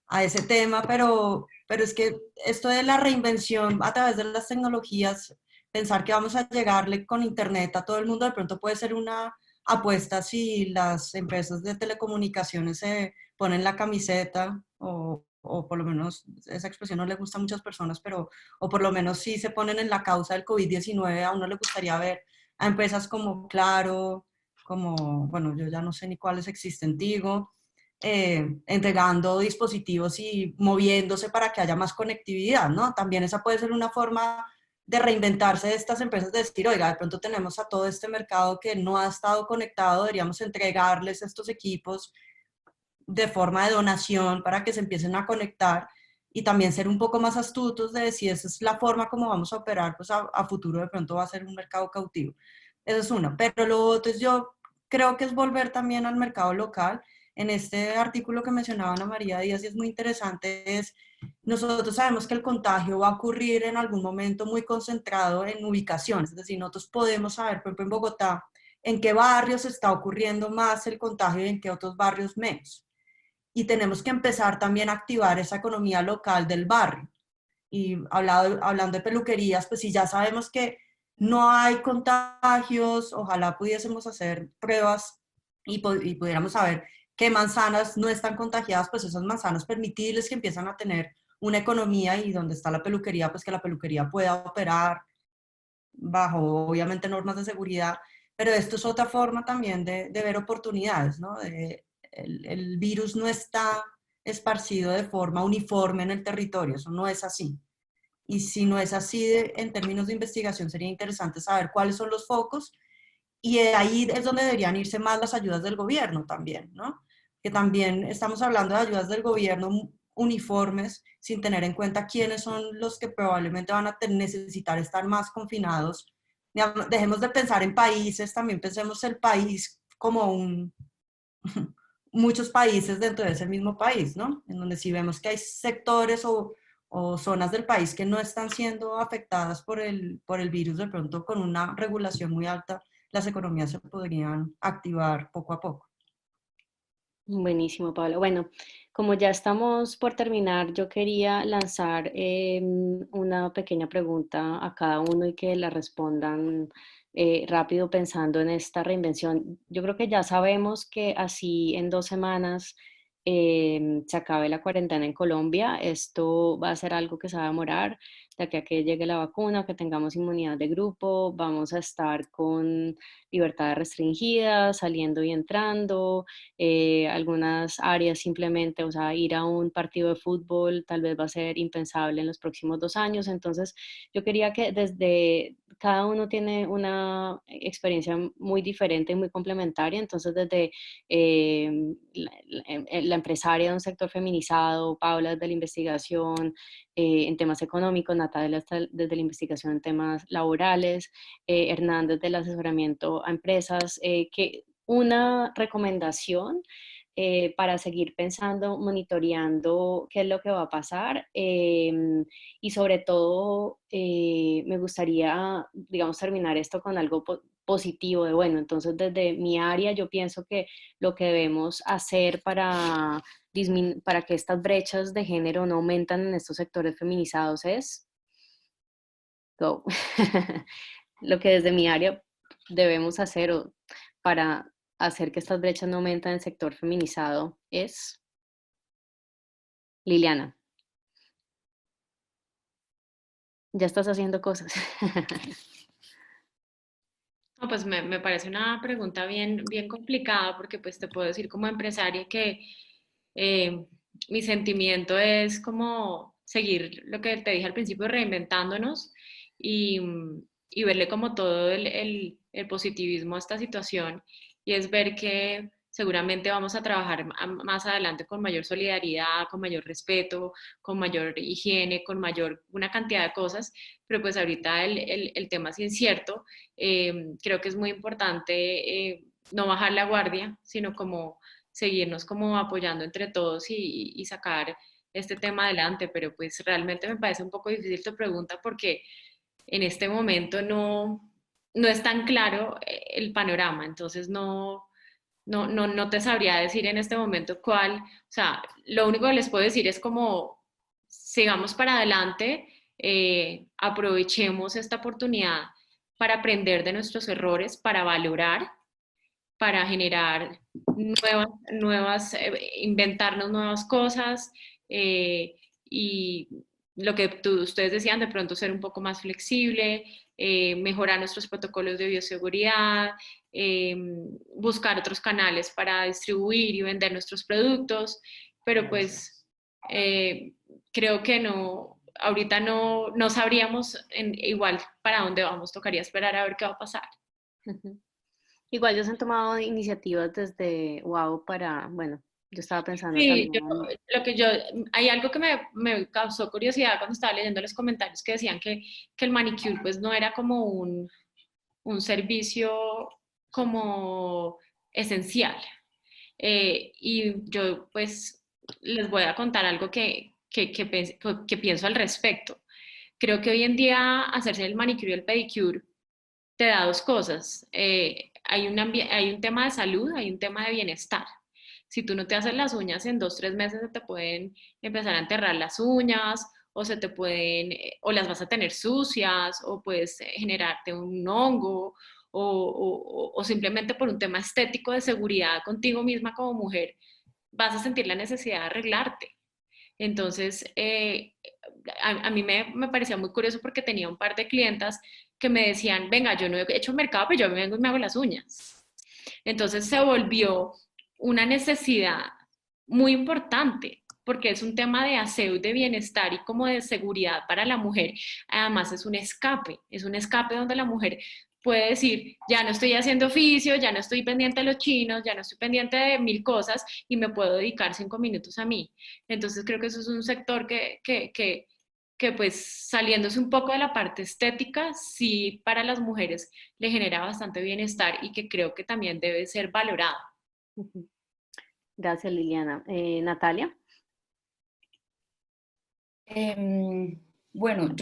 a ese tema, pero es que esto de la reinvención a través de las tecnologías, pensar que vamos a llegarle con internet a todo el mundo, de pronto puede ser una apuesta si las empresas de telecomunicaciones se ponen la camiseta o por lo menos esa expresión no le gusta a muchas personas, pero o por lo menos si se ponen en la causa del COVID-19, a uno le gustaría ver a empresas como Claro, como, bueno, yo ya no sé ni cuáles existen, Tigo, entregando dispositivos y moviéndose para que haya más conectividad, ¿no? También esa puede ser una forma de reinventarse de estas empresas, de decir, oiga, de pronto tenemos a todo este mercado que no ha estado conectado, deberíamos entregarles estos equipos de forma de donación para que se empiecen a conectar y también ser un poco más astutos de si esa es la forma como vamos a operar, pues a futuro de pronto va a ser un mercado cautivo. Eso es uno. Pero lo otro es yo creo que es volver también al mercado local. En este artículo que mencionaba Ana María Díaz, y es muy interesante, es nosotros sabemos que el contagio va a ocurrir en algún momento muy concentrado en ubicaciones, es decir, nosotros podemos saber, por ejemplo, en Bogotá, en qué barrios está ocurriendo más el contagio y en qué otros barrios menos. Y tenemos que empezar también a activar esa economía local del barrio. Y hablando de peluquerías, pues si ya sabemos que no hay contagios, ojalá pudiésemos hacer pruebas y pudiéramos saber qué manzanas no están contagiadas, pues esas manzanas permitirles que empiezan a tener una economía y donde está la peluquería, pues que la peluquería pueda operar bajo obviamente normas de seguridad, pero esto es otra forma también de ver oportunidades, ¿no? El virus no está esparcido de forma uniforme en el territorio, eso no es así. Y si no es así en términos de investigación, sería interesante saber cuáles son los focos y ahí es donde deberían irse más las ayudas del gobierno también, ¿no? Que también estamos hablando de ayudas del gobierno uniformes sin tener en cuenta quiénes son los que probablemente van a necesitar estar más confinados. Dejemos de pensar en países, también pensemos el país como muchos países dentro de ese mismo país, ¿no? En donde si vemos que hay sectores o zonas del país que no están siendo afectadas por el virus, de pronto con una regulación muy alta, las economías se podrían activar poco a poco. Buenísimo, Pablo. Bueno, como ya estamos por terminar, yo quería lanzar una pequeña pregunta a cada uno y que la respondan rápido pensando en esta reinvención. Yo creo que ya sabemos que así en 2 semanas se acabe la cuarentena en Colombia. Esto va a ser algo que se va a demorar de aquí a que llegue la vacuna, que tengamos inmunidad de grupo. Vamos a estar con libertades restringidas, saliendo y entrando. Algunas áreas simplemente, o sea, ir a un partido de fútbol tal vez va a ser impensable en los próximos 2 años. Entonces, yo quería que desde cada uno tiene una experiencia muy diferente y muy complementaria. Entonces, desde la empresaria de un sector feminizado, Paula desde la investigación, en temas económicos, Natalia está desde la investigación en temas laborales, Hernán desde el asesoramiento a empresas, que una recomendación para seguir pensando, monitoreando qué es lo que va a pasar, y sobre todo me gustaría, digamos, terminar esto con algo positivo de, bueno, entonces desde mi área yo pienso que lo que debemos hacer para que estas brechas de género no aumentan en estos sectores feminizados es go. Lo que desde mi área debemos hacer para hacer que estas brechas no aumenten en el sector feminizado es Liliana. Ya estás haciendo cosas. No, pues me parece una pregunta bien, bien complicada porque pues te puedo decir como empresaria que mi sentimiento es como seguir lo que te dije al principio, reinventándonos y, y verle como todo el positivismo a esta situación y es ver que seguramente vamos a trabajar más adelante con mayor solidaridad, con mayor respeto, con mayor higiene, con mayor una cantidad de cosas, pero pues ahorita el tema es incierto. Creo que es muy importante no bajar la guardia, sino como seguirnos como apoyando entre todos y sacar este tema adelante, pero pues realmente me parece un poco difícil tu pregunta porque en este momento no es tan claro el panorama, entonces no te sabría decir en este momento cuál, o sea, lo único que les puedo decir es como sigamos para adelante, aprovechemos esta oportunidad para aprender de nuestros errores, para valorar, para generar inventarnos nuevas cosas y lo que ustedes decían, de pronto ser un poco más flexible, mejorar nuestros protocolos de bioseguridad, buscar otros canales para distribuir y vender nuestros productos, pero pues creo que ahorita no sabríamos igual para dónde vamos, tocaría esperar a ver qué va a pasar. Igual ellos han tomado iniciativas desde WOW para, bueno, yo estaba pensando Sí, también. hay algo que me causó curiosidad cuando estaba leyendo los comentarios que decían que el manicure pues no era como un servicio como esencial. Y yo pues les voy a contar algo que pienso al respecto. Creo que hoy en día hacerse el manicure y el pedicure te da dos cosas. Hay un tema de salud, hay un tema de bienestar. Si tú no te haces las uñas en 2, 3 meses, se te pueden empezar a enterrar las uñas o se te pueden, o las vas a tener sucias o puedes generarte un hongo o simplemente por un tema estético de seguridad contigo misma como mujer, vas a sentir la necesidad de arreglarte. Entonces, a mí me parecía muy curioso porque tenía un par de clientas que me decían, venga, yo no he hecho mercado, pero yo me vengo y me hago las uñas. Entonces se volvió una necesidad muy importante porque es un tema de aseo y de bienestar y como de seguridad para la mujer. Además es un escape donde la mujer puede decir, ya no estoy haciendo oficio, ya no estoy pendiente de los chinos, ya no estoy pendiente de 1000 cosas y me puedo dedicar 5 minutos a mí. Entonces creo que eso es un sector que pues saliéndose un poco de la parte estética, sí para las mujeres le genera bastante bienestar y que creo que también debe ser valorado. Gracias, Liliana. Natalia. Bueno,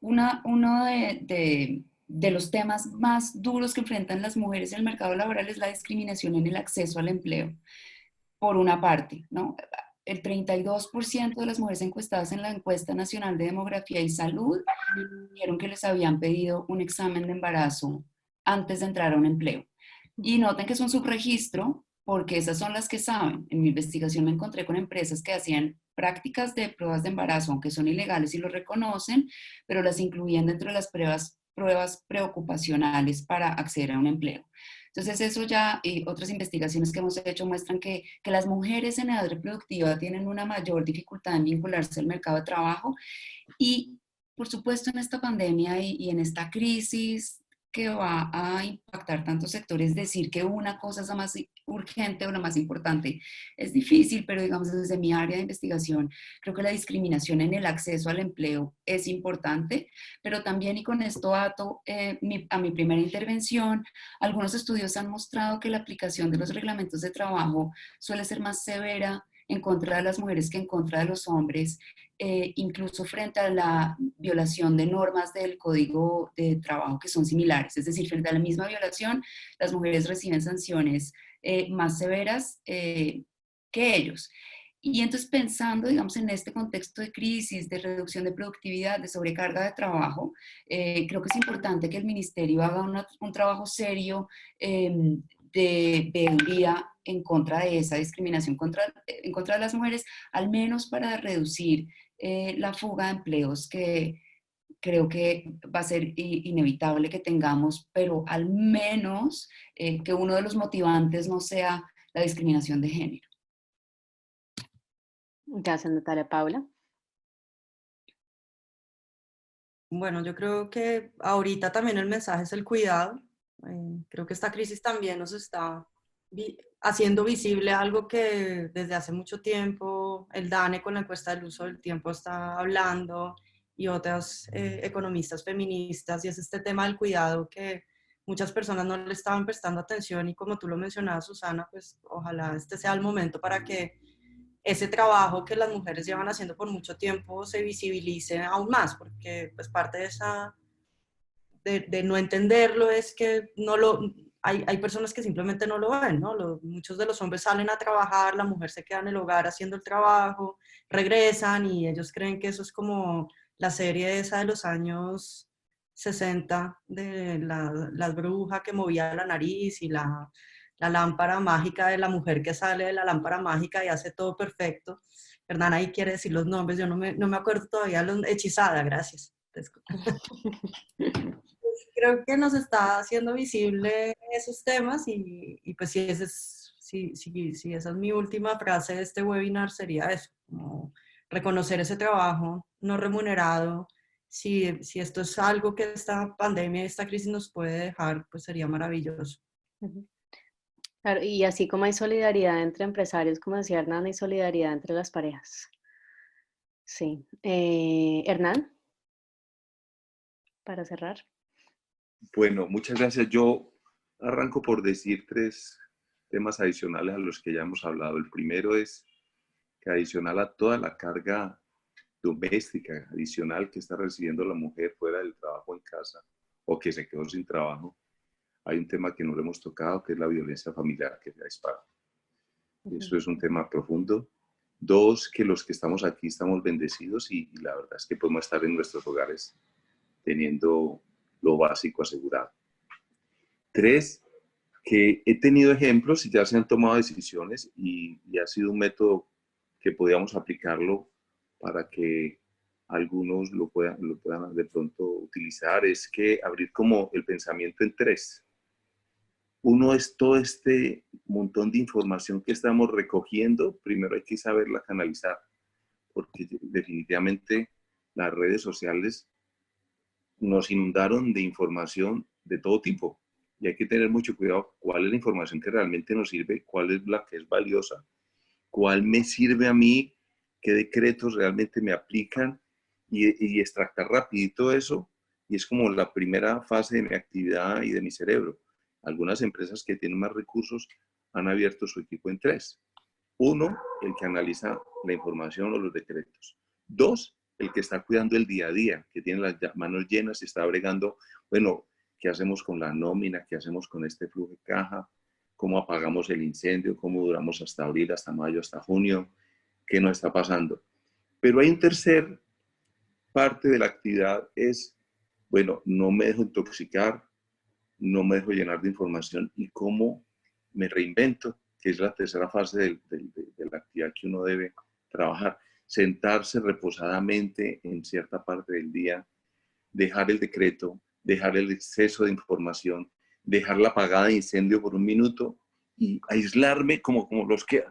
uno de los temas más duros que enfrentan las mujeres en el mercado laboral es la discriminación en el acceso al empleo, por una parte, ¿no? El 32% de las mujeres encuestadas en la encuesta nacional de demografía y salud dijeron que les habían pedido un examen de embarazo antes de entrar a un empleo. Y noten que es un subregistro porque esas son las que saben. En mi investigación me encontré con empresas que hacían prácticas de pruebas de embarazo, aunque son ilegales y lo reconocen, pero las incluían dentro de las pruebas preocupacionales para acceder a un empleo. Entonces eso ya, y otras investigaciones que hemos hecho muestran que las mujeres en edad reproductiva tienen una mayor dificultad en vincularse al mercado de trabajo y, por supuesto, en esta pandemia y en esta crisis que va a impactar tantos sectores, decir que una cosa es la más urgente o la más importante es difícil, pero digamos desde mi área de investigación, creo que la discriminación en el acceso al empleo es importante, pero también, y con esto ato a mi primera intervención, algunos estudios han mostrado que la aplicación de los reglamentos de trabajo suele ser más severa en contra de las mujeres que en contra de los hombres, incluso frente a la violación de normas del Código de Trabajo que son similares. Es decir, frente a la misma violación, las mujeres reciben sanciones más severas que ellos. Y entonces pensando, digamos, en este contexto de crisis, de reducción de productividad, de sobrecarga de trabajo, creo que es importante que el ministerio haga un trabajo serio de veeduría en contra de esa discriminación en contra de las mujeres, al menos para reducir la fuga de empleos que creo que va a ser inevitable que tengamos, pero al menos que uno de los motivantes no sea la discriminación de género. Gracias, Natalia. Paula. Bueno, yo creo que ahorita también el mensaje es el cuidado. Creo que esta crisis también nos está haciendo visible algo que desde hace mucho tiempo el DANE con la encuesta del uso del tiempo está hablando, y otras economistas feministas, y es este tema del cuidado que muchas personas no le estaban prestando atención, y como tú lo mencionabas, Susana, pues ojalá este sea el momento para que ese trabajo que las mujeres llevan haciendo por mucho tiempo se visibilice aún más, porque pues parte de esa de no entenderlo es que no lo, hay personas que simplemente no lo ven, ¿no? Muchos de los hombres salen a trabajar, la mujer se queda en el hogar haciendo el trabajo, regresan y ellos creen que eso es como la serie esa de los años 60 de la bruja que movía la nariz y la lámpara mágica de la mujer que sale de la lámpara mágica y hace todo perfecto. Hernán ahí quiere decir los nombres, yo no me acuerdo todavía, Hechizada, gracias. Creo que nos está haciendo visible esos temas y pues si esa es mi última frase de este webinar sería eso, como reconocer ese trabajo no remunerado. Si esto es algo que esta pandemia, esta crisis nos puede dejar, pues sería maravilloso. Claro, y así como hay solidaridad entre empresarios, como decía Hernán, hay solidaridad entre las parejas. Sí. Hernán, para cerrar. Bueno, muchas gracias. Yo arranco por decir 3 temas adicionales a los que ya hemos hablado. El primero es que adicional a toda la carga doméstica adicional que está recibiendo la mujer fuera del trabajo en casa o que se quedó sin trabajo, hay un tema que no lo hemos tocado, que es la violencia familiar que se dispara. Eso es un tema profundo. 2, que los que estamos aquí estamos bendecidos y la verdad es que podemos estar en nuestros hogares teniendo lo básico asegurado. 3, que he tenido ejemplos y ya se han tomado decisiones y ha sido un método que podíamos aplicarlo para que algunos lo puedan de pronto utilizar, es que abrir como el pensamiento en 3. Uno es todo este montón de información que estamos recogiendo, primero hay que saberla canalizar, porque definitivamente las redes sociales nos inundaron de información de todo tipo y hay que tener mucho cuidado cuál es la información que realmente nos sirve, cuál es la que es valiosa, cuál me sirve a mí, qué decretos realmente me aplican y extractar rapidito eso, y es como la primera fase de mi actividad y de mi cerebro. Algunas empresas que tienen más recursos han abierto su equipo en 3. 1, el que analiza la información o los decretos. 2, el que está cuidando el día a día, que tiene las manos llenas y está bregando, bueno, ¿qué hacemos con la nómina? ¿Qué hacemos con este flujo de caja? ¿Cómo apagamos el incendio? ¿Cómo duramos hasta abril, hasta mayo, hasta junio? ¿Qué nos está pasando? Pero hay un tercer parte de la actividad, es, bueno, no me dejo intoxicar, no me dejo llenar de información y cómo me reinvento, que es la tercera fase de la actividad que uno debe trabajar. Sentarse reposadamente en cierta parte del día, dejar el decreto, dejar el exceso de información, dejar la apagada de incendio por un minuto y aislarme como los que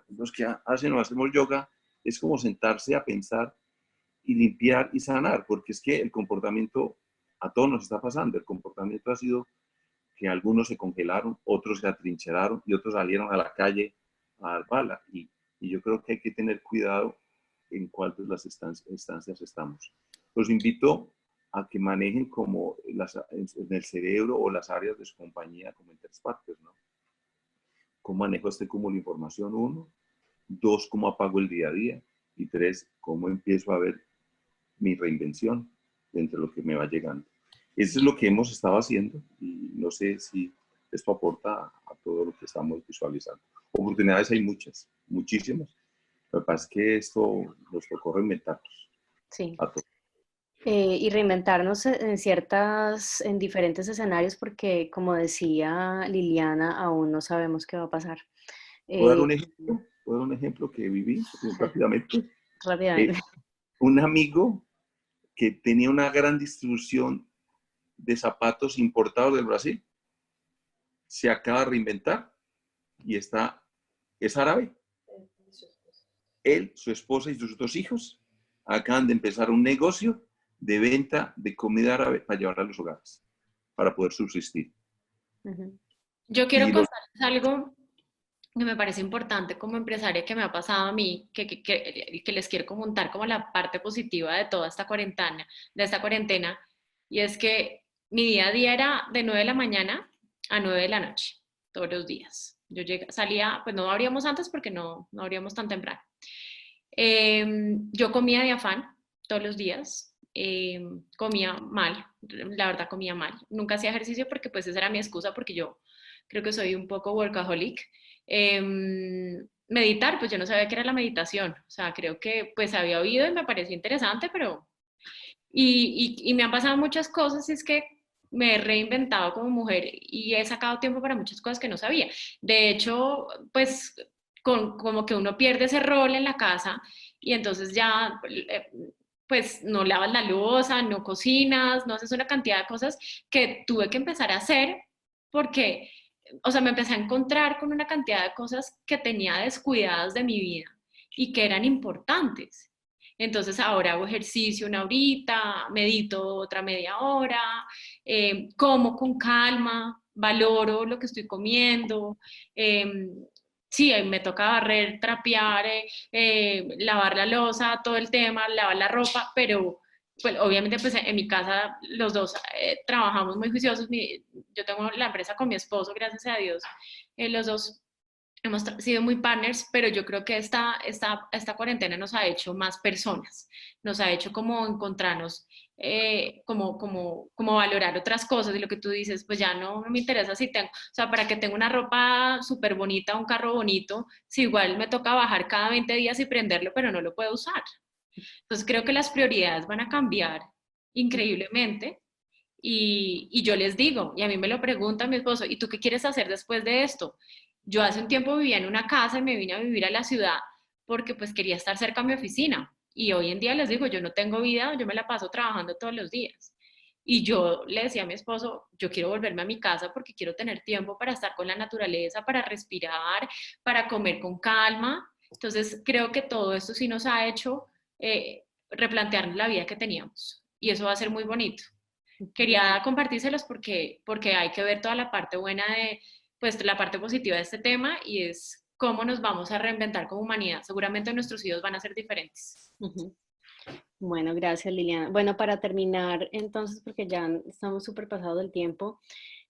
hacen o hacemos yoga, es como sentarse a pensar y limpiar y sanar, porque es que el comportamiento a todos nos está pasando, el comportamiento ha sido que algunos se congelaron, otros se atrincheraron y otros salieron a la calle a dar bala. Y yo creo que hay que tener cuidado en cuál de las instancias estamos. Los invito a que manejen como en el cerebro o las áreas de su compañía como en tres partes, ¿no? ¿Cómo manejo este cúmulo de información? 1. 2, ¿cómo apago el día a día? Y 3, ¿cómo empiezo a ver mi reinvención entre lo que me va llegando? Eso es lo que hemos estado haciendo y no sé si esto aporta a todo lo que estamos visualizando. Oportunidades hay muchas, muchísimas. Lo que pasa es que esto nos tocó reinventarnos. Sí. A todos. Y reinventarnos en diferentes escenarios porque, como decía Liliana, aún no sabemos qué va a pasar. ¿Puedo dar un ejemplo? ¿Puedo dar un ejemplo que viví rápidamente? Rápidamente. Un amigo que tenía una gran distribución de zapatos importados del Brasil se acaba de reinventar y es árabe. Él, su esposa y sus 2 hijos acaban de empezar un negocio de venta de comida árabe para llevar a los hogares, para poder subsistir. Yo quiero contarles algo que me parece importante como empresaria que me ha pasado a mí, que les quiero contar como la parte positiva de toda esta cuarentena, y es que mi día a día era de 9 de la mañana a 9 de la noche, todos los días. Yo salía, pues no abríamos antes porque no abríamos tan temprano. Yo comía de afán todos los días, comía mal, la verdad comía mal. Nunca hacía ejercicio porque pues esa era mi excusa porque yo creo que soy un poco workaholic. Meditar, pues yo no sabía qué era la meditación, o sea, creo que pues había oído y me pareció interesante, pero... Y me han pasado muchas cosas y es que me he reinventado como mujer y he sacado tiempo para muchas cosas que no sabía. De hecho, pues como que uno pierde ese rol en la casa y entonces ya pues no lavas la loza, no cocinas, no haces una cantidad de cosas que tuve que empezar a hacer porque, o sea, me empecé a encontrar con una cantidad de cosas que tenía descuidadas de mi vida y que eran importantes. Entonces ahora hago ejercicio una horita, medito otra media hora, como con calma, valoro lo que estoy comiendo. Sí, me toca barrer, trapear, lavar la loza, todo el tema, lavar la ropa, pero pues, obviamente pues, en mi casa los dos trabajamos muy juiciosos. Yo tengo la empresa con mi esposo, gracias a Dios. Los dos hemos sido muy partners, pero yo creo que esta cuarentena nos ha hecho más personas, nos ha hecho como encontrarnos, como valorar otras cosas y lo que tú dices, pues ya no me interesa si tengo, o sea, para que tenga una ropa súper bonita, un carro bonito, si igual me toca bajar cada 20 días y prenderlo, pero no lo puedo usar. Entonces creo que las prioridades van a cambiar increíblemente. Y yo les digo, y a mí me lo pregunta mi esposo, ¿y tú qué quieres hacer después de esto? Yo hace un tiempo vivía en una casa y me vine a vivir a la ciudad porque pues quería estar cerca de mi oficina. Y hoy en día les digo, yo no tengo vida, yo me la paso trabajando todos los días. Y yo le decía a mi esposo, yo quiero volverme a mi casa porque quiero tener tiempo para estar con la naturaleza, para respirar, para comer con calma. Entonces creo que todo esto sí nos ha hecho replantearnos la vida que teníamos. Y eso va a ser muy bonito. Quería compartírselos porque hay que ver toda la parte buena pues la parte positiva de este tema y es cómo nos vamos a reinventar como humanidad. Seguramente nuestros hijos van a ser diferentes. Bueno, gracias Liliana. Bueno, para terminar entonces, porque ya estamos súper pasados del tiempo,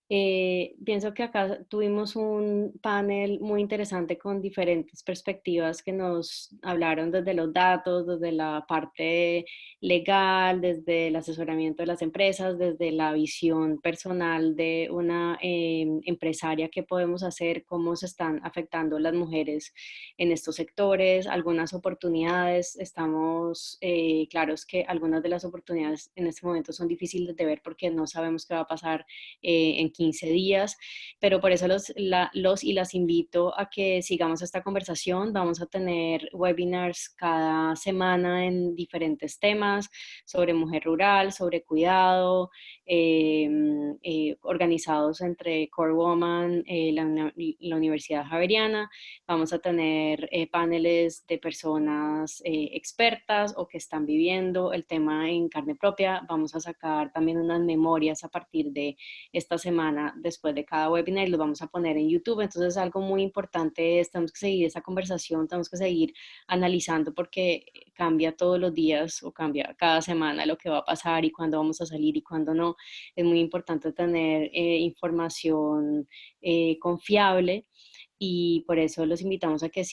pienso que acá tuvimos un panel muy interesante con diferentes perspectivas que nos hablaron desde los datos, desde la parte legal, desde el asesoramiento de las empresas, desde la visión personal de una empresaria, qué podemos hacer, cómo se están afectando las mujeres en estos sectores, algunas oportunidades. Estamos claros que algunas de las oportunidades en este momento son difíciles de ver porque no sabemos qué va a pasar en 15 días, pero por eso los y las invito a que sigamos esta conversación. Vamos a tener webinars cada semana en diferentes temas sobre mujer rural, sobre cuidado, organizados entre Core Woman, la Universidad Javeriana. Vamos a tener paneles de personas expertas o que están viviendo el tema en carne propia. Vamos a sacar también unas memorias a partir de esta semana semana después de cada webinar y los vamos a poner en YouTube. Entonces algo muy importante es, tenemos que seguir esa conversación, tenemos que seguir analizando porque cambia todos los días o cambia cada semana lo que va a pasar y cuándo vamos a salir y cuándo no. Es muy importante tener información confiable. Y por eso los invitamos a que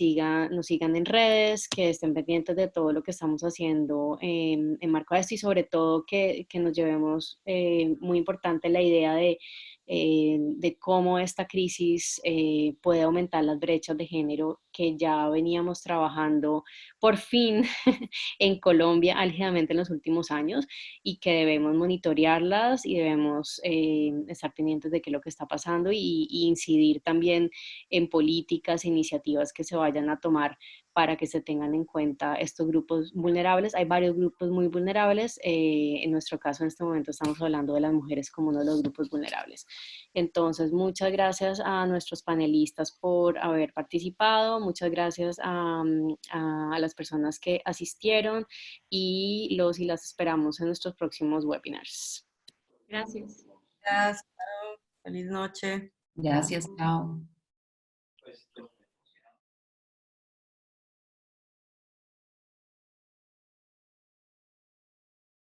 nos sigan en redes, que estén pendientes de todo lo que estamos haciendo en marco a esto y sobre todo que nos llevemos, muy importante, la idea de cómo esta crisis puede aumentar las brechas de género que ya veníamos trabajando por fin en Colombia álgidamente en los últimos años y que debemos monitorearlas y debemos estar pendientes de qué es lo que está pasando y incidir también en políticas e iniciativas que se vayan a tomar para que se tengan en cuenta estos grupos vulnerables. Hay varios grupos muy vulnerables. En nuestro caso, en este momento, estamos hablando de las mujeres como uno de los grupos vulnerables. Entonces, muchas gracias a nuestros panelistas por haber participado. Muchas gracias a las personas que asistieron y los y las esperamos en nuestros próximos webinars. Gracias. Gracias. Feliz noche. Gracias, chao.